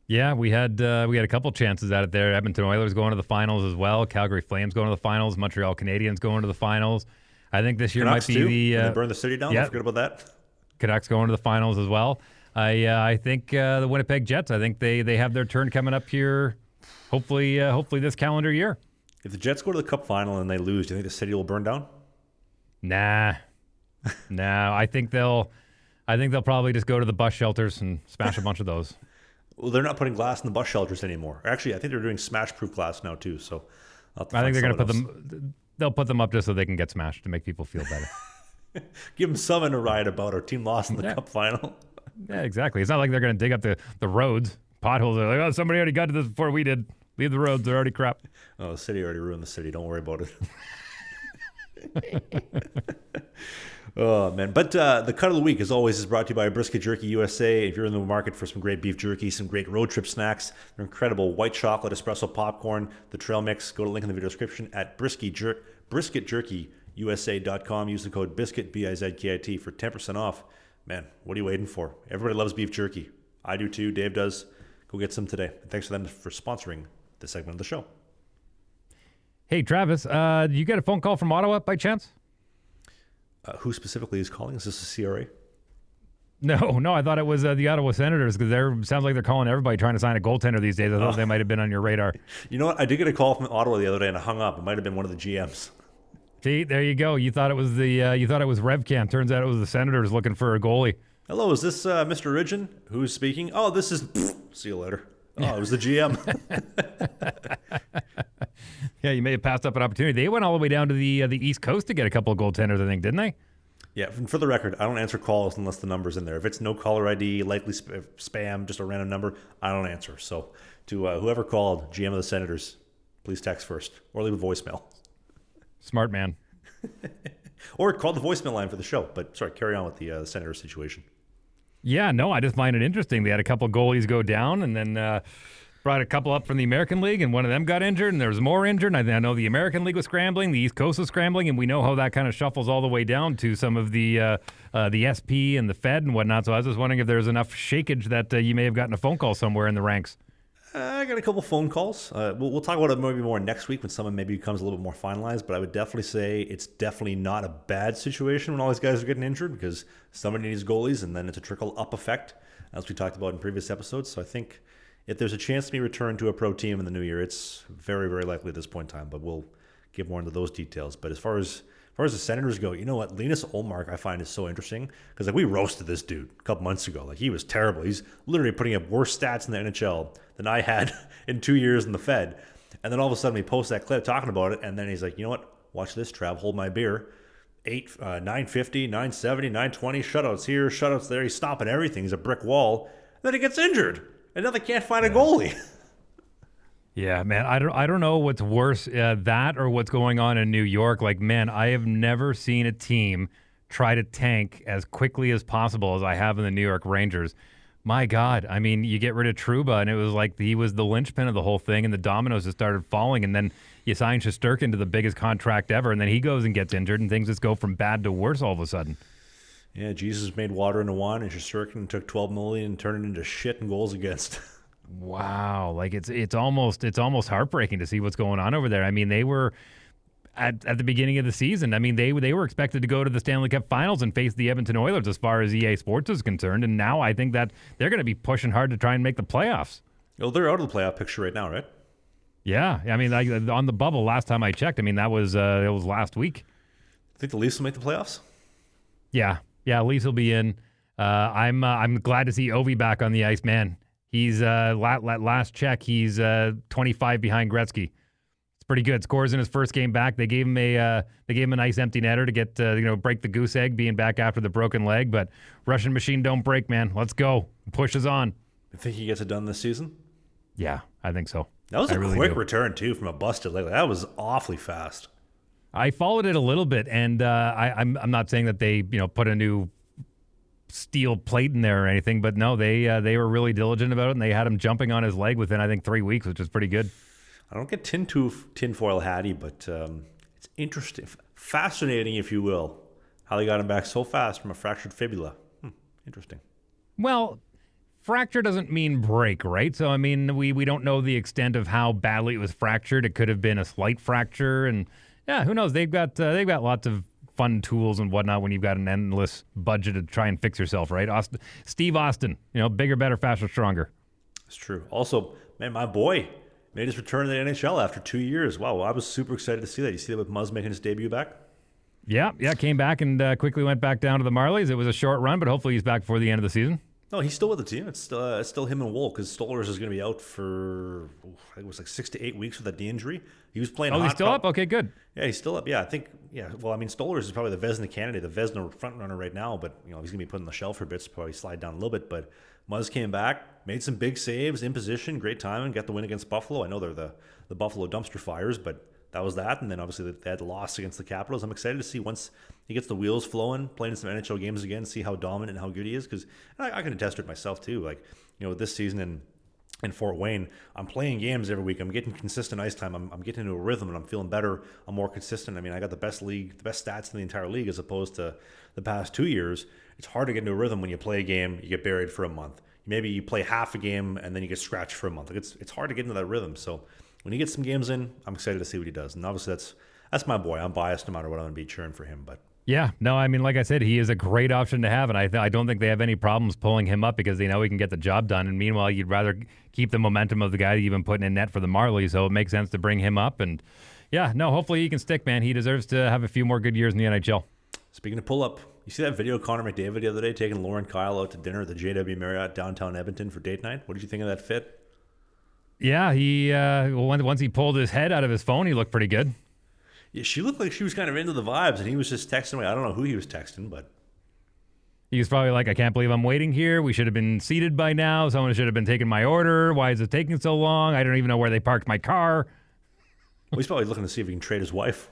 Yeah, we had a couple chances at it there. Edmonton Oilers going to the finals as well. Calgary Flames going to the finals. Montreal Canadiens going to the finals. I think this year Canucks might be too, the when they burn the city down. Yeah. Don't forget about that. Canucks going to the finals as well. I think the Winnipeg Jets, I think they have their turn coming up here. Hopefully this calendar year. If the Jets go to the Cup final and they lose, do you think the city will burn down? Nah. I think they'll probably just go to the bus shelters and smash a bunch of those. Well, they're not putting glass in the bus shelters anymore. Actually, I think they're doing smash-proof glass now too. So I think they're going to put them. They'll put them up just so they can get smashed to make people feel better. Give them something to write about. Our team lost in the Cup final. Yeah, exactly. It's not like they're going to dig up the roads, potholes. They're like, oh, somebody already got to this before we did. Leave the roads; they're already crap. Oh, the city already ruined the city. Don't worry about it. Oh, man. But the cut of the week, as always, is brought to you by Brisket Jerky USA. If you're in the market for some great beef jerky, some great road trip snacks, they're incredible white chocolate espresso popcorn, the trail mix, go to the link in the video description at Brisket Jerky USA.com. Use the code BISKIT, BIZKIT, for 10% off. Man, what are you waiting for? Everybody loves beef jerky. I do too. Dave does. Go get some today. And thanks to them for sponsoring this segment of the show. Hey, Travis, did you get a phone call from Ottawa by chance? Who specifically is calling? Is this a CRA? No, I thought it was the Ottawa Senators, because sounds like they're calling everybody trying to sign a goaltender these days. I thought they might have been on your radar. You know what? I did get a call from Ottawa the other day, and I hung up. It might have been one of the GMs. See, there you go. You thought it was RevCam. Turns out it was the Senators looking for a goalie. Hello, is this Mr. Ridgen? Who's speaking? Oh, this is... See you later. Oh, it was the GM. Yeah, you may have passed up an opportunity. They went all the way down to the East Coast to get a couple of goaltenders, I think, didn't they? Yeah, and for the record, I don't answer calls unless the number's in there. If it's no caller ID, likely spam, just a random number, I don't answer. So to whoever called, GM of the Senators, please text first or leave a voicemail. Smart man. Or call the voicemail line for the show. But sorry, carry on with the Senator situation. Yeah, no, I just find it interesting. They had a couple of goalies go down, and then brought a couple up from the American League, and one of them got injured, and there was more injured. And I know the American League was scrambling, the East Coast was scrambling, and we know how that kind of shuffles all the way down to some of the SP and the Fed and whatnot. So I was just wondering if there's enough shakeage that you may have gotten a phone call somewhere in the ranks. I got a couple phone calls. We'll talk about it maybe more next week when someone maybe becomes a little bit more finalized, but I would definitely say it's definitely not a bad situation when all these guys are getting injured, because somebody needs goalies, and then it's a trickle-up effect, as we talked about in previous episodes. So I think if there's a chance to be returned to a pro team in the new year, it's very, very likely at this point in time, but we'll get more into those details. But as far as the Senators go, you know what? Linus Ullmark I find is so interesting, because we roasted this dude a couple months ago. He was terrible. He's literally putting up worse stats in the NHL than I had in 2 years in the Fed. And then all of a sudden we post that clip talking about it, and then he's like, you know what? Watch this, Trav. Hold my beer. 950, 970, 920, shutouts here, shutouts there. He's stopping everything. He's a brick wall. And then he gets injured. And now they can't find a goalie. Yeah, man, I don't know what's worse, that or what's going on in New York. Man, I have never seen a team try to tank as quickly as possible as I have in the New York Rangers. My God, I mean, you get rid of Trouba, and it was like he was the linchpin of the whole thing, and the dominoes just started falling, and then you sign Shesterkin to the biggest contract ever, and then he goes and gets injured, and things just go from bad to worse all of a sudden. Yeah, Jesus made water into wine, and Shesterkin took $12 million and turned it into shit and goals against. Wow, it's almost heartbreaking to see what's going on over there. I mean, they were at the beginning of the season. I mean, they were expected to go to the Stanley Cup Finals and face the Edmonton Oilers as far as EA Sports is concerned, and now I think that they're going to be pushing hard to try and make the playoffs. Well, they're out of the playoff picture right now, right? Yeah, I mean, on the bubble last time I checked, I mean that was it was last week. Think the Leafs will make the playoffs? Yeah, Leafs will be in. I'm glad to see Ovi back on the ice, man. He's last check, he's 25 behind Gretzky. It's pretty good. Scores in his first game back. They gave him a nice empty netter to get break the goose egg, being back after the broken leg. But Russian machine don't break, man. Let's go. Pushes on. You think he gets it done this season? Yeah, I think so. That was a really quick return too from a busted leg. That was awfully fast. I followed it a little bit, and I'm not saying that they put a new steel plate in there or anything, but no, they were really diligent about it, and they had him jumping on his leg within, I think, 3 weeks, which is pretty good. I don't get tinfoil hatty, but it's interesting, fascinating, if you will, how they got him back so fast from a fractured fibula. Interesting. Well, fracture doesn't mean break, right? So, I mean, we don't know the extent of how badly it was fractured. It could have been a slight fracture, and yeah, who knows? They've got lots of fun tools and whatnot when you've got an endless budget to try and fix yourself, right? Steve Austin, bigger, better, faster, stronger. It's true. Also, man, my boy made his return to the NHL after 2 years. Wow, I was super excited to see that. You see that with Muzz making his debut back? Yeah, came back and quickly went back down to the Marlies. It was a short run, but hopefully he's back before the end of the season. No, he's still with the team. It's still him and Wool, because Stolarz is going to be out for, I think it was like 6 to 8 weeks with that knee injury. He was playing. Oh, he's still up? Okay, good. Yeah, he's still up. Yeah, I think. Yeah, well, I mean, Stolarz is probably the Vezina candidate, the Vezina front runner right now. But he's going to be put on the shelf for a bit, so probably slide down a little bit. But Muzz came back, made some big saves in position, great timing, got the win against Buffalo. I know they're the Buffalo dumpster fires, but that was that. And then obviously they had the loss against the Capitals. I'm excited to see once he gets the wheels flowing, playing in some NHL games again, see how dominant and how good he is. Because I can attest to it myself too. Like, this season in Fort Wayne. I'm playing games every week. I'm getting consistent ice time. I'm getting into a rhythm, and I'm feeling better. I'm more consistent. I mean, I got the best stats in the entire league as opposed to the past 2 years. It's hard to get into a rhythm when you play a game, you get buried for a month. Maybe you play half a game and then you get scratched for a month. Like it's hard to get into that rhythm. So when he gets some games in, I'm excited to see what he does. And obviously that's my boy. I'm biased no matter what. I'm going to be cheering for him, but. Yeah, no, I mean, like I said, he is a great option to have, and I don't think they have any problems pulling him up because they know he can get the job done. And meanwhile, you'd rather keep the momentum of the guy you've been putting in net for the Marlies, so it makes sense to bring him up. And yeah, no, hopefully he can stick, man. He deserves to have a few more good years in the NHL. Speaking of pull up, you see that video of Connor Mcdavid the other day taking Lauren Kyle out to dinner at the JW Marriott downtown Edmonton for date night? What did you think of that fit? Yeah, he once he pulled his head out of his phone, he looked pretty good. Yeah, she looked like she was kind of into the vibes, and he was just texting away. I don't know who he was texting, but he was probably like, I can't believe I'm waiting here. We should have been seated by now. Someone should have been taking my order. Why is it taking so long? I don't even know where they parked my car. Well, he's probably looking to see if he can trade his wife.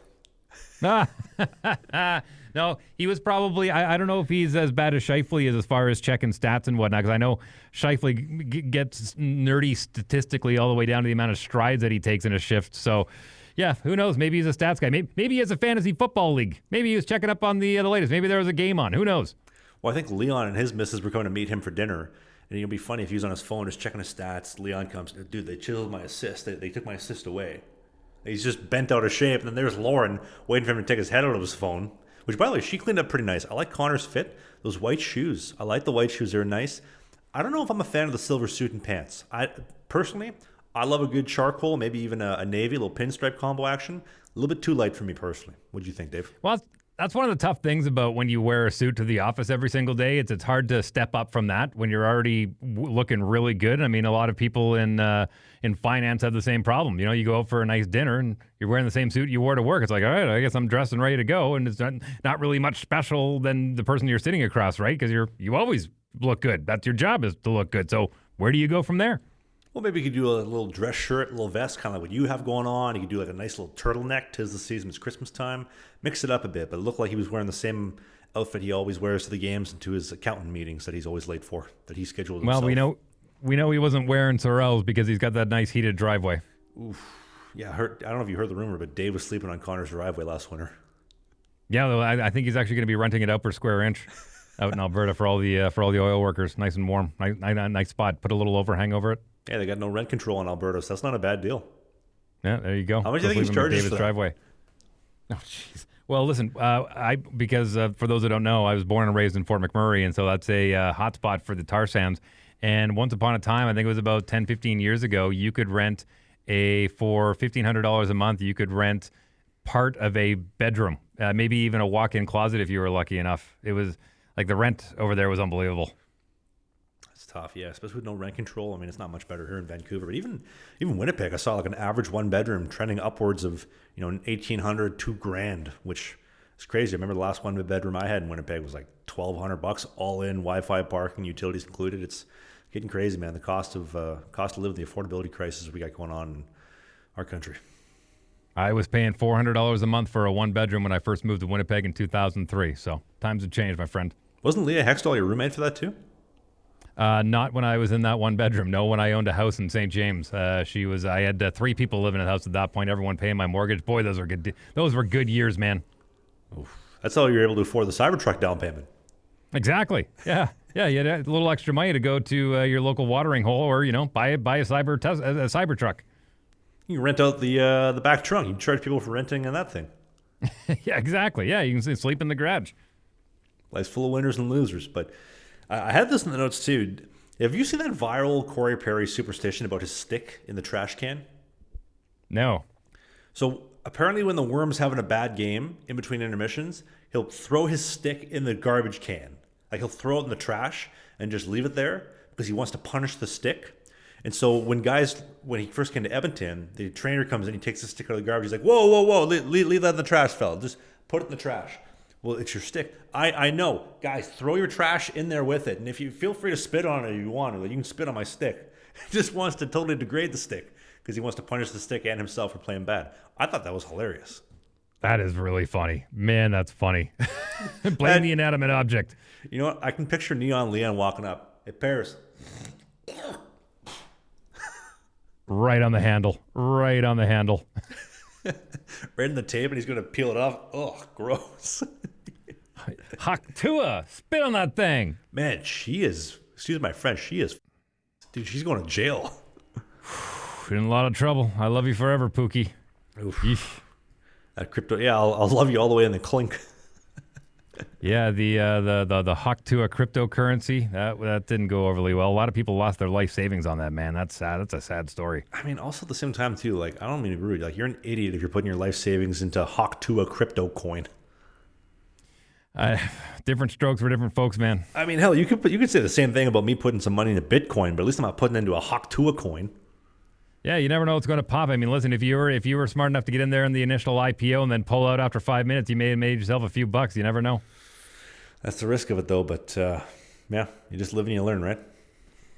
No, he was probably, I don't know if he's as bad as Scheifele is as far as checking stats and whatnot, because I know Scheifele gets nerdy statistically all the way down to the amount of strides that he takes in a shift. So, yeah, who knows? Maybe he's a stats guy. Maybe he has a fantasy football league. Maybe he was checking up on the latest. Maybe there was a game on. Who knows? Well, I think Leon and his missus were coming to meet him for dinner, and it'll be funny if he was on his phone just checking his stats. Leon comes, dude, they chiseled my assist. They took my assist away. He's just bent out of shape, and then there's Lauren waiting for him to take his head out of his phone, which, by the way, she cleaned up pretty nice. I like Connor's fit. Those white shoes. I like the white shoes. They're nice. I don't know if I'm a fan of the silver suit and pants. Personally, I love a good charcoal, maybe even a navy, a little pinstripe combo action. A little bit too light for me personally. What do you think, Dave? Well, that's one of the tough things about when you wear a suit to the office every single day. It's hard to step up from that when you're already looking really good. I mean, a lot of people in finance have the same problem. You know, you go out for a nice dinner and you're wearing the same suit you wore to work. It's like, all right, I guess I'm dressed and ready to go. And it's not really much special than the person you're sitting across, right? Because you always look good. That's your job, is to look good. So where do you go from there? Well, maybe you could do a little dress shirt, a little vest, kind of like what you have going on. You could do like a nice little turtleneck. 'Tis the season, it's Christmas time. Mix it up a bit, but it looked like he was wearing the same outfit he always wears to the games and to his accountant meetings that he's always late for, that he scheduled himself. Well, we know he wasn't wearing Sorels because he's got that nice heated driveway. Oof. Yeah, I don't know if you heard the rumor, but Dave was sleeping on Connor's driveway last winter. Yeah, though, I think he's actually going to be renting it out per square inch out in Alberta for all the oil workers. Nice and warm. Nice spot. Put a little overhang over it. Yeah, they got no rent control in Alberta, so that's not a bad deal. Yeah, there you go. How much do you think he's charging for that? Driveway. Oh, jeez. Well, listen, because for those that don't know, I was born and raised in Fort McMurray, and so that's a hotspot for the tar sands. And once upon a time, I think it was about 10, 15 years ago, you could rent for $1,500 a month, you could rent part of a bedroom, maybe even a walk-in closet if you were lucky enough. It was like the rent over there was unbelievable. It's tough, yeah, especially with no rent control. I mean, it's not much better here in Vancouver, but even Winnipeg, I saw like an average one bedroom trending upwards of $1,800, $2,000, which is crazy. I remember the last one bedroom I had in Winnipeg was like $1,200 all in, Wi-Fi, parking, utilities included. It's getting crazy, man. The cost of living, the affordability crisis we got going on in our country. I was paying $400 a month for a one bedroom when I first moved to Winnipeg in 2003. So times have changed, my friend. Wasn't Leah Hextall your roommate for that too? Not when I was in that one bedroom. No, when I owned a house in St. James. I had 3 people living in the house at that point. Everyone paying my mortgage. Boy, those were good. Those were good years, man. Oof. That's how you were able to afford the Cybertruck down payment. Exactly. Yeah. Yeah. You had a little extra money to go to your local watering hole, or buy a Cybertruck. You can rent out the back trunk. You can charge people for renting in that thing. Yeah, exactly. Yeah, you can sleep in the garage. Life's full of winners and losers, but. I had this in the notes too. Have you seen that viral Corey Perry superstition about his stick in the trash can? No. So apparently when the Worm's having a bad game in between intermissions, he'll throw his stick in the garbage can. Like he'll throw it in the trash and just leave it there because he wants to punish the stick. And so when he first came to Edmonton, the trainer comes in, he takes the stick out of the garbage. He's like, whoa, leave that in the trash, fella. Just put it in the trash. Well, it's your stick. I know. Guys, throw your trash in there with it. And if you feel free to spit on it if you want to, you can spit on my stick. He just wants to totally degrade the stick because he wants to punish the stick and himself for playing bad. I thought that was hilarious. That is really funny. Man, that's funny. Blame the inanimate object. You know what? I can picture Neon Leon walking up. Hey, Paris. right on the handle. Right on the handle. Right in the tape, and he's going to peel it off. Oh, gross. Haktua, spit on that thing. Man, she is, excuse my French, she is, dude, she's going to jail. You're in a lot of trouble. I love you forever, Pookie. Oof. That crypto, yeah, I'll love you all the way in the clink. Yeah, the Haktua cryptocurrency, that didn't go overly well. A lot of people lost their life savings on that, man. That's sad. That's a sad story. I mean, also at the same time, too, like, I don't mean to be rude. Like, you're an idiot if you're putting your life savings into Haktua crypto coin. Different strokes for different folks, man. I mean, hell, you could say the same thing about me putting some money into Bitcoin, but at least I'm not putting it into a Haktua coin. Yeah, you never know what's going to pop. I mean, listen, if you were smart enough to get in there in the initial IPO and then pull out after 5 minutes, you may have made yourself a few bucks. You never know. That's the risk of it, though. But yeah, you just live and you learn, right?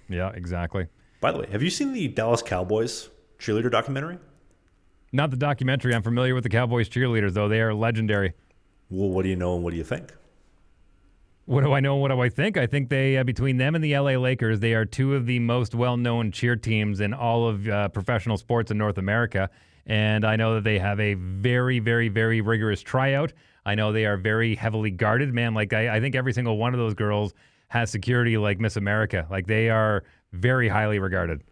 Yeah, exactly. By the way, have you seen the Dallas Cowboys cheerleader documentary? Not the documentary. I'm familiar with the Cowboys cheerleaders, though. They are legendary. Well, what do you know and what do you think? What do I know and what do I think? I think they, between them and the LA Lakers, they are two of the most well-known cheer teams in all of professional sports in North America. And I know that they have a very, very, very rigorous tryout. I know they are very heavily guarded. Man, like I think every single one of those girls has security like Miss America. Like they are very highly regarded.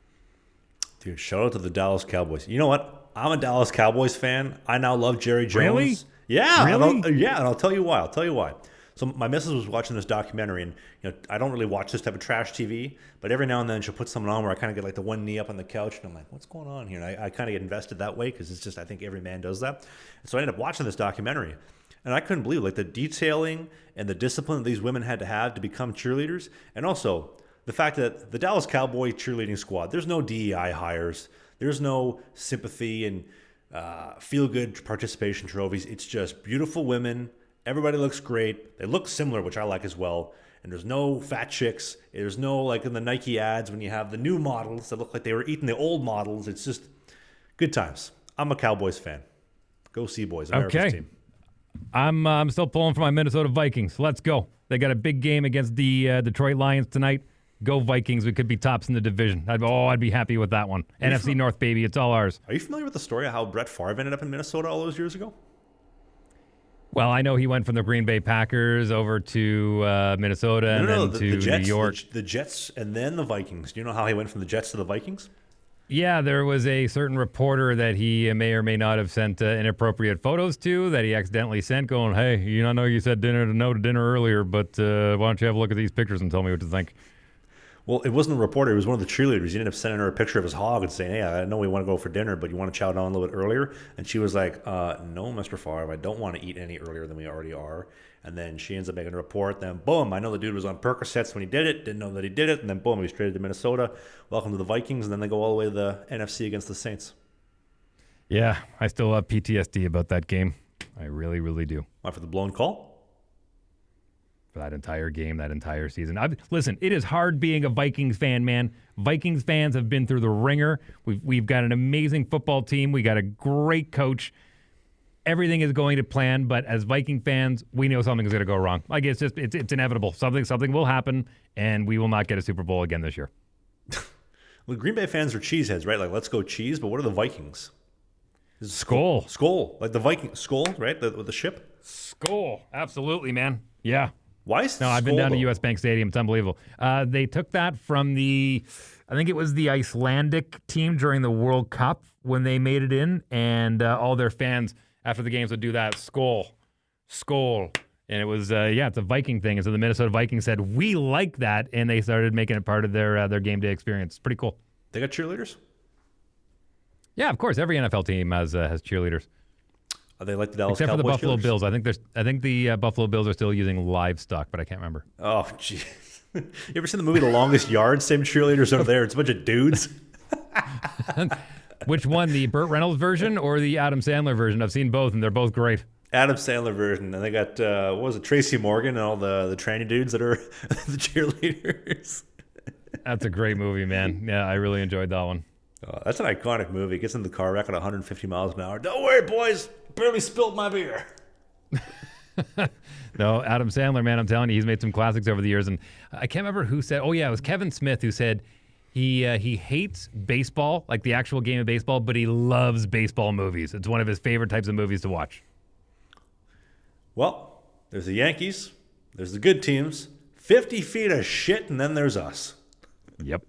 Dude, shout out to the Dallas Cowboys. You know what? I'm a Dallas Cowboys fan. I now love Jerry Jones. Really? Yeah. Really? And I'll tell you why. So my missus was watching this documentary, and I don't really watch this type of trash TV, but every now and then she'll put something on where I kind of get like the one knee up on the couch, and I'm like, what's going on here? And I kind of get invested that way because it's just, I think every man does that. And so I ended up watching this documentary, and I couldn't believe like the detailing and the discipline that these women had to have to become cheerleaders, and also the fact that the Dallas Cowboy cheerleading squad, there's no DEI hires, there's no sympathy and feel-good participation trophies. It's just beautiful women. Everybody looks great. They look similar, which I like as well. And there's no fat chicks. There's no, like in the Nike ads when you have the new models that look like they were eating the old models. It's just good times. I'm a Cowboys fan. Go Sea-Boys, America's team. I'm still pulling for my Minnesota Vikings. Let's go. They got a big game against the Detroit Lions tonight. Go Vikings. We could be tops in the division. I'd be happy with that one. NFC North, baby. It's all ours. Are you familiar with the story of how Brett Favre ended up in Minnesota all those years ago? Well, I know he went from the Green Bay Packers over to Minnesota and then to Jets, New York. The Jets and then the Vikings. Do you know how he went from the Jets to the Vikings? Yeah, there was a certain reporter that he may or may not have sent inappropriate photos to that he accidentally sent going, hey, I know you said no to dinner earlier, but why don't you have a look at these pictures and tell me what you think? Well, it wasn't a reporter. It was one of the cheerleaders. He ended up sending her a picture of his hog and saying, hey, I know we want to go for dinner, but you want to chow down a little bit earlier? And she was like, no, Mr. Favre, I don't want to eat any earlier than we already are. And then she ends up making a report. Then, boom, I know the dude was on Percocets when he did it. Didn't know that he did it. And then, boom, he was traded to Minnesota. Welcome to the Vikings. And then they go all the way to the NFC against the Saints. Yeah, I still have PTSD about that game. I really, really do. Why, for the blown call? For that entire game, that entire season. Listen, it is hard being a Vikings fan, man. Vikings fans have been through the ringer. We've got an amazing football team. We got a great coach. Everything is going to plan, but as Viking fans, we know something's going to go wrong. Like it's inevitable. Something will happen, and we will not get a Super Bowl again this year. Well, Green Bay fans are cheeseheads, right? Like, let's go cheese. But what are the Vikings? Skull. Like the Viking skull, right? With the ship. Skull. Absolutely, man. Yeah. Why is No, I've been down to US Bank Stadium. It's unbelievable. They took that from I think it was the Icelandic team during the World Cup when they made it in, and all their fans after the games would do that skull. And it was, it's a Viking thing. And so the Minnesota Vikings said, we like that, and they started making it part of their game day experience. It's pretty cool. They got cheerleaders? Yeah, of course. Every NFL team has cheerleaders. Are they like the Dallas Except Cowboys? for the Buffalo cheerleaders? Bills. I think the Buffalo Bills are still using livestock, but I can't remember. Oh, jeez. You ever seen the movie The Longest Yard? Same cheerleaders over there. It's a bunch of dudes. Which one, the Burt Reynolds version or the Adam Sandler version? I've seen both, and they're both great. Adam Sandler version. And they got, what was it, Tracy Morgan and all the tranny dudes that are the cheerleaders. That's a great movie, man. Yeah, I really enjoyed that one. Oh, that's an iconic movie. Gets in the car wreck at 150 miles an hour. Don't worry, boys. Barely spilled my beer. No, Adam Sandler, man, I'm telling you, he's made some classics over the years. And I can't remember who said, oh, yeah, it was Kevin Smith who said He hates baseball, like the actual game of baseball, but he loves baseball movies. It's one of his favorite types of movies to watch. Well, there's the Yankees. There's the good teams. 50 feet of shit, and then there's us. Yep.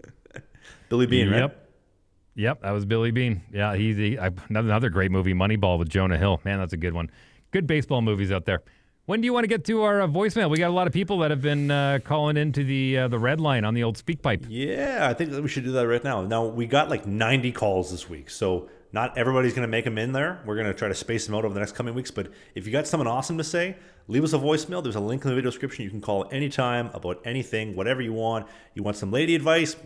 Billy Bean, right? Yep, that was Billy Bean. Yeah, another great movie, Moneyball with Jonah Hill. Man, that's a good one. Good baseball movies out there. When do you want to get to our voicemail? We got a lot of people that have been calling into the red line on the old speak pipe. Yeah, I think that we should do that right now. Now, we got like 90 calls this week, so not everybody's going to make them in there. We're going to try to space them out over the next coming weeks, but if you got something awesome to say, leave us a voicemail. There's a link in the video description. You can call anytime about anything, whatever you want. You want some lady advice,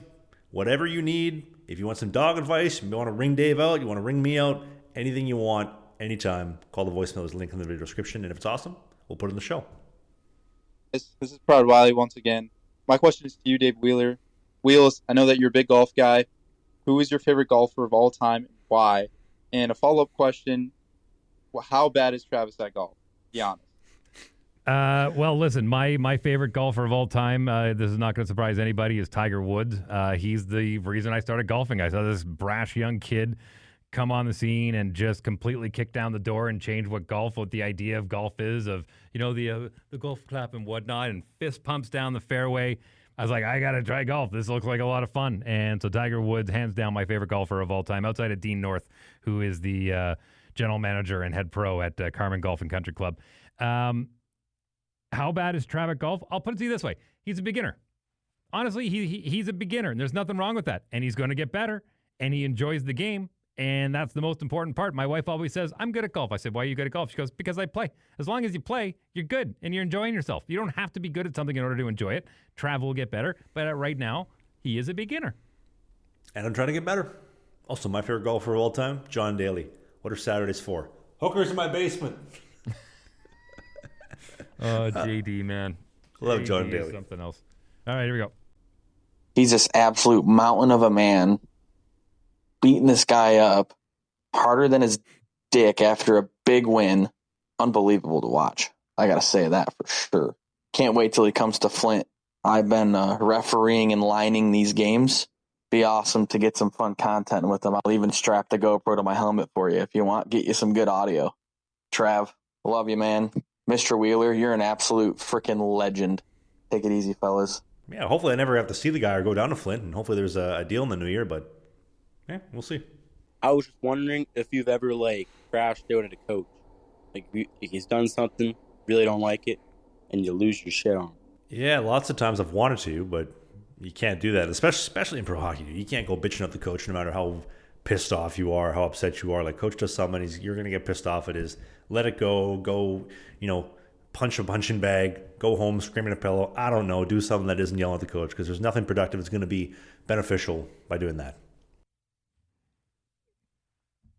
whatever you need. If you want some dog advice, you want to ring Dave out, you want to ring me out, anything you want, anytime, call the voicemail. There's a link in the video description, and if it's awesome, we'll put it in the show. This is Proud Wiley once again. My question is to you, Dave Wheeler. Wheels, I know that you're a big golf guy. Who is your favorite golfer of all time and why? And a follow-up question, how bad is Travis at golf? Be honest. Well, listen, my favorite golfer of all time, this is not going to surprise anybody, is Tiger Woods. He's the reason I started golfing. I saw this brash young kid come on the scene and just completely kick down the door and change what the idea of golf is, of, the golf clap and whatnot, and fist pumps down the fairway. I was like, I got to try golf. This looks like a lot of fun. And so Tiger Woods, hands down, my favorite golfer of all time, outside of Dean North, who is the general manager and head pro at Carmen Golf and Country Club. How bad is Trav at golf? I'll put it to you this way. He's a beginner. Honestly, he's a beginner, and there's nothing wrong with that. And he's going to get better, and he enjoys the game, and that's the most important part. My wife always says, I'm good at golf. I said, why are you good at golf? She goes, because I play. As long as you play, you're good, and you're enjoying yourself. You don't have to be good at something in order to enjoy it. Trav will get better, but right now, he is a beginner. And I'm trying to get better. Also, my favorite golfer of all time, John Daly. What are Saturdays for? Hookers in my basement. Oh, JD, man. Love JD John is Daly. something else. All right, here we go. He's this absolute mountain of a man, beating this guy up harder than his dick after a big win. Unbelievable to watch. I got to say that for sure. Can't wait till he comes to Flint. I've been refereeing and lining these games. Be awesome to get some fun content with them. I'll even strap the GoPro to my helmet for you if you want. Get you some good audio. Trav, love you, man. Mr. Wheeler, you're an absolute freaking legend. Take it easy, fellas. Yeah, hopefully I never have to see the guy or go down to Flint, and hopefully there's a deal in the new year, but yeah, we'll see. I was just wondering if you've ever, crashed out at a coach. If he's done something, really don't like it, and you lose your shit on him. Yeah, lots of times I've wanted to, but you can't do that, especially in pro hockey. You can't go bitching up the coach no matter how pissed off you are, how upset you are. Like, coach does something, you're going to get pissed off. It is, let it go, punch a punching bag, go home screaming at a pillow. I don't know, do something that isn't yelling at the coach, because there's nothing productive that's going to be beneficial by doing that.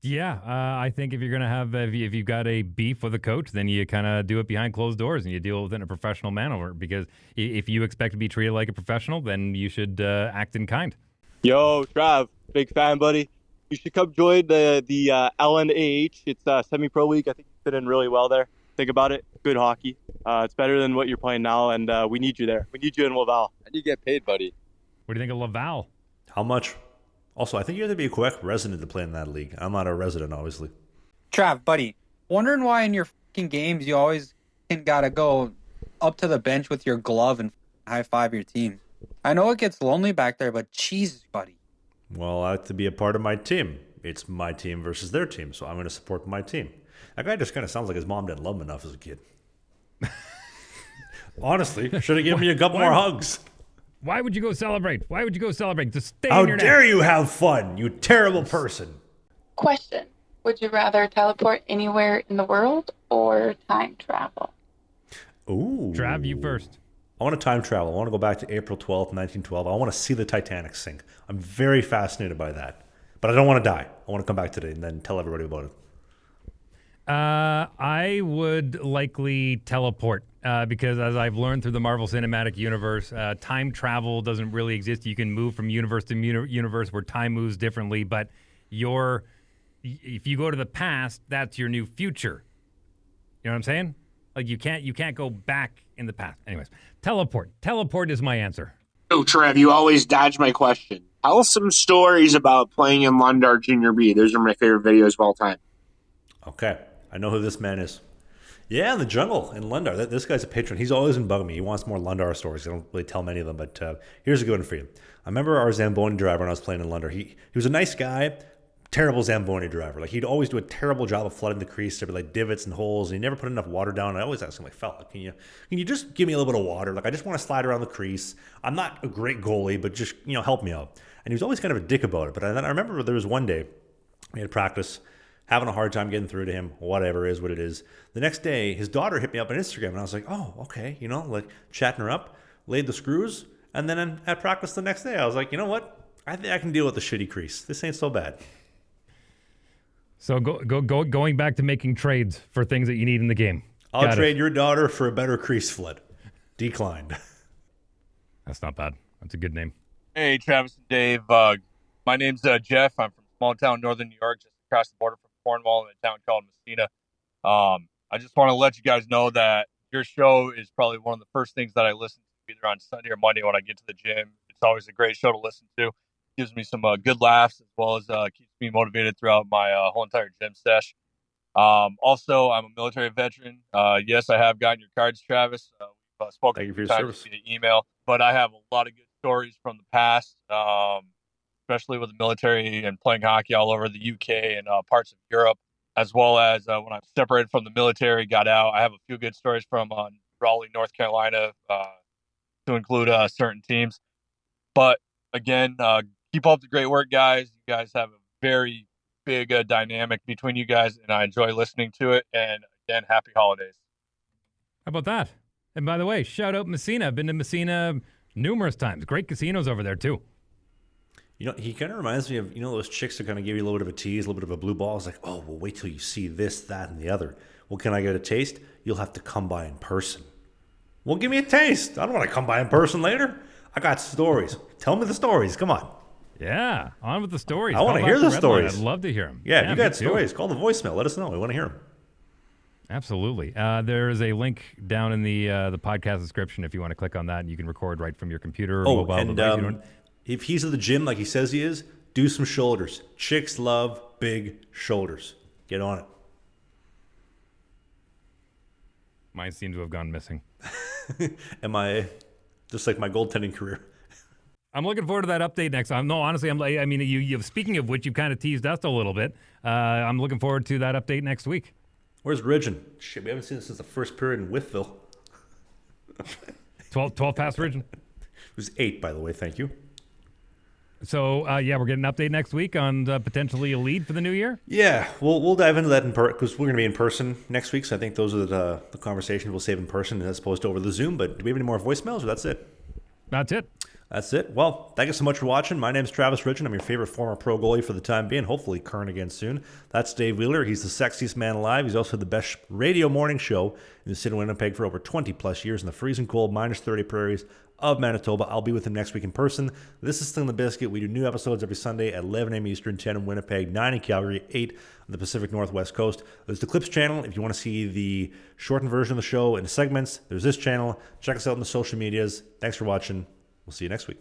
Yeah, I think if you're going to have, if you've got a beef with a coach, then you kind of do it behind closed doors and you deal with it in a professional manner, because if you expect to be treated like a professional, then you should act in kind. Yo, Trav, big fan, buddy. You should come join the LNAH. It's a semi-pro league. I think you fit in really well there. Think about it. Good hockey. It's better than what you're playing now, and we need you there. We need you in Laval. And you get paid, buddy. What do you think of Laval? How much? Also, I think you have to be a Quebec resident to play in that league. I'm not a resident, obviously. Trav, buddy, wondering why in your fucking games you always gotta go up to the bench with your glove and high five your team. I know it gets lonely back there, but Jesus, buddy. Well, I have to be a part of my team. It's my team versus their team, so I'm going to support my team. That guy just kind of sounds like his mom didn't love him enough as a kid. Honestly, should have given me a couple more hugs. Why would you go celebrate? Why would you go celebrate? Just stay How in your dare nest. you have fun, you terrible person. Question. Would you rather teleport anywhere in the world or time travel? Ooh. Trav, you first. I want to time travel. I want to go back to April 12th, 1912. I want to see the Titanic sink. I'm very fascinated by that. But I don't want to die. I want to come back today and then tell everybody about it. I would likely teleport because, as I've learned through the Marvel Cinematic Universe, time travel doesn't really exist. You can move from universe to universe where time moves differently, but if you go to the past, that's your new future. You know what I'm saying? Like you can't go back in the past. Anyways, teleport. Teleport is my answer. Oh, Trav, you always dodge my question. Tell us some stories about playing in Lundar Junior B. Those are my favorite videos of all time. Okay, I know who this man is. Yeah, in the jungle in Lundar. This guy's a patron. He's always been bugging me. He wants more Lundar stories. I don't really tell many of them, but here's a good one for you. I remember our Zamboni driver when I was playing in Lundar. He was a nice guy, terrible Zamboni driver. Like, he'd always do a terrible job of flooding the crease. There'd be like divots and holes, and he never put enough water down. And I always asked him, like, fella, can you just give me a little bit of water? Like, I just want to slide around the crease. I'm not a great goalie, but just, help me out. And he was always kind of a dick about it. But then I remember there was one day we had practice, having a hard time getting through to him, whatever is what it is. The next day, his daughter hit me up on Instagram, and I was like, oh, okay, like chatting her up, laid the screws, and then at practice the next day, I was like, you know what? I think I can deal with the shitty crease. This ain't so bad. So going back to making trades for things that you need in the game. I'll trade your daughter for a better crease flood. Declined. That's not bad. That's a good name. Hey, Travis and Dave. My name's Jeff. I'm from small town northern New York, just across the border from Cornwall in a town called Messina. I just want to let you guys know that your show is probably one of the first things that I listen to either on Sunday or Monday when I get to the gym. It's always a great show to listen to. Gives me some good laughs as well as keeps me motivated throughout my whole entire gym sesh. Also, I'm a military veteran. Yes, I have gotten your cards, Travis. We've spoken Thank you for your times service. via email, but I have a lot of good stories from the past, especially with the military and playing hockey all over the UK and parts of Europe, as well as when I separated from the military, got out. I have a few good stories from Raleigh, North Carolina, to include certain teams. But again, keep up the great work, guys. You guys have a very big dynamic between you guys, and I enjoy listening to it. And again, happy holidays. How about that? And by the way, shout out Messina. I've been to Messina numerous times. Great casinos over there, too. He kind of reminds me of, those chicks that kind of give you a little bit of a tease, a little bit of a blue ball. It's like, oh, well, wait till you see this, that, and the other. Well, can I get a taste? You'll have to come by in person. Well, give me a taste. I don't want to come by in person later. I got stories. Tell me the stories. Come on. Yeah, on with the stories. I want to hear the stories. I'd love to hear them. Yeah, if you got stories, call the voicemail. Let us know. We want to hear them. Absolutely. There is a link down in the podcast description if you want to click on that, and you can record right from your computer or mobile device. And if he's at the gym like he says he is, do some shoulders. Chicks love big shoulders. Get on it. Mine seems to have gone missing. Am I just like my goaltending career? I'm looking forward to that update next time. No, honestly, you speaking of which, you've kind of teased us a little bit. I'm looking forward to that update next week. Where's Ridgen? Shit, we haven't seen this since the first period in Wytheville. 12 past Ridgen. It was 8, by the way. Thank you. So, we're getting an update next week on potentially a lead for the new year? Yeah, we'll dive into that because we're going to be in person next week, so I think those are the conversations we'll save in person as opposed to over the Zoom. But do we have any more voicemails, or that's it? That's it. That's it. Well, thank you so much for watching. My name's Travis Ridgen. I'm your favorite former pro goalie for the time being, hopefully current again soon. That's Dave Wheeler. He's the sexiest man alive. He's also the best radio morning show in the city of Winnipeg for over 20-plus years in the freezing cold, minus 30 prairies of Manitoba. I'll be with him next week in person. This is Slangin The Bizkit. We do new episodes every Sunday at 11 a.m. Eastern, 10 in Winnipeg, 9 in Calgary, 8 on the Pacific Northwest coast. There's the Clips channel if you want to see the shortened version of the show in segments. There's this channel. Check us out on the social medias. Thanks for watching. We'll see you next week.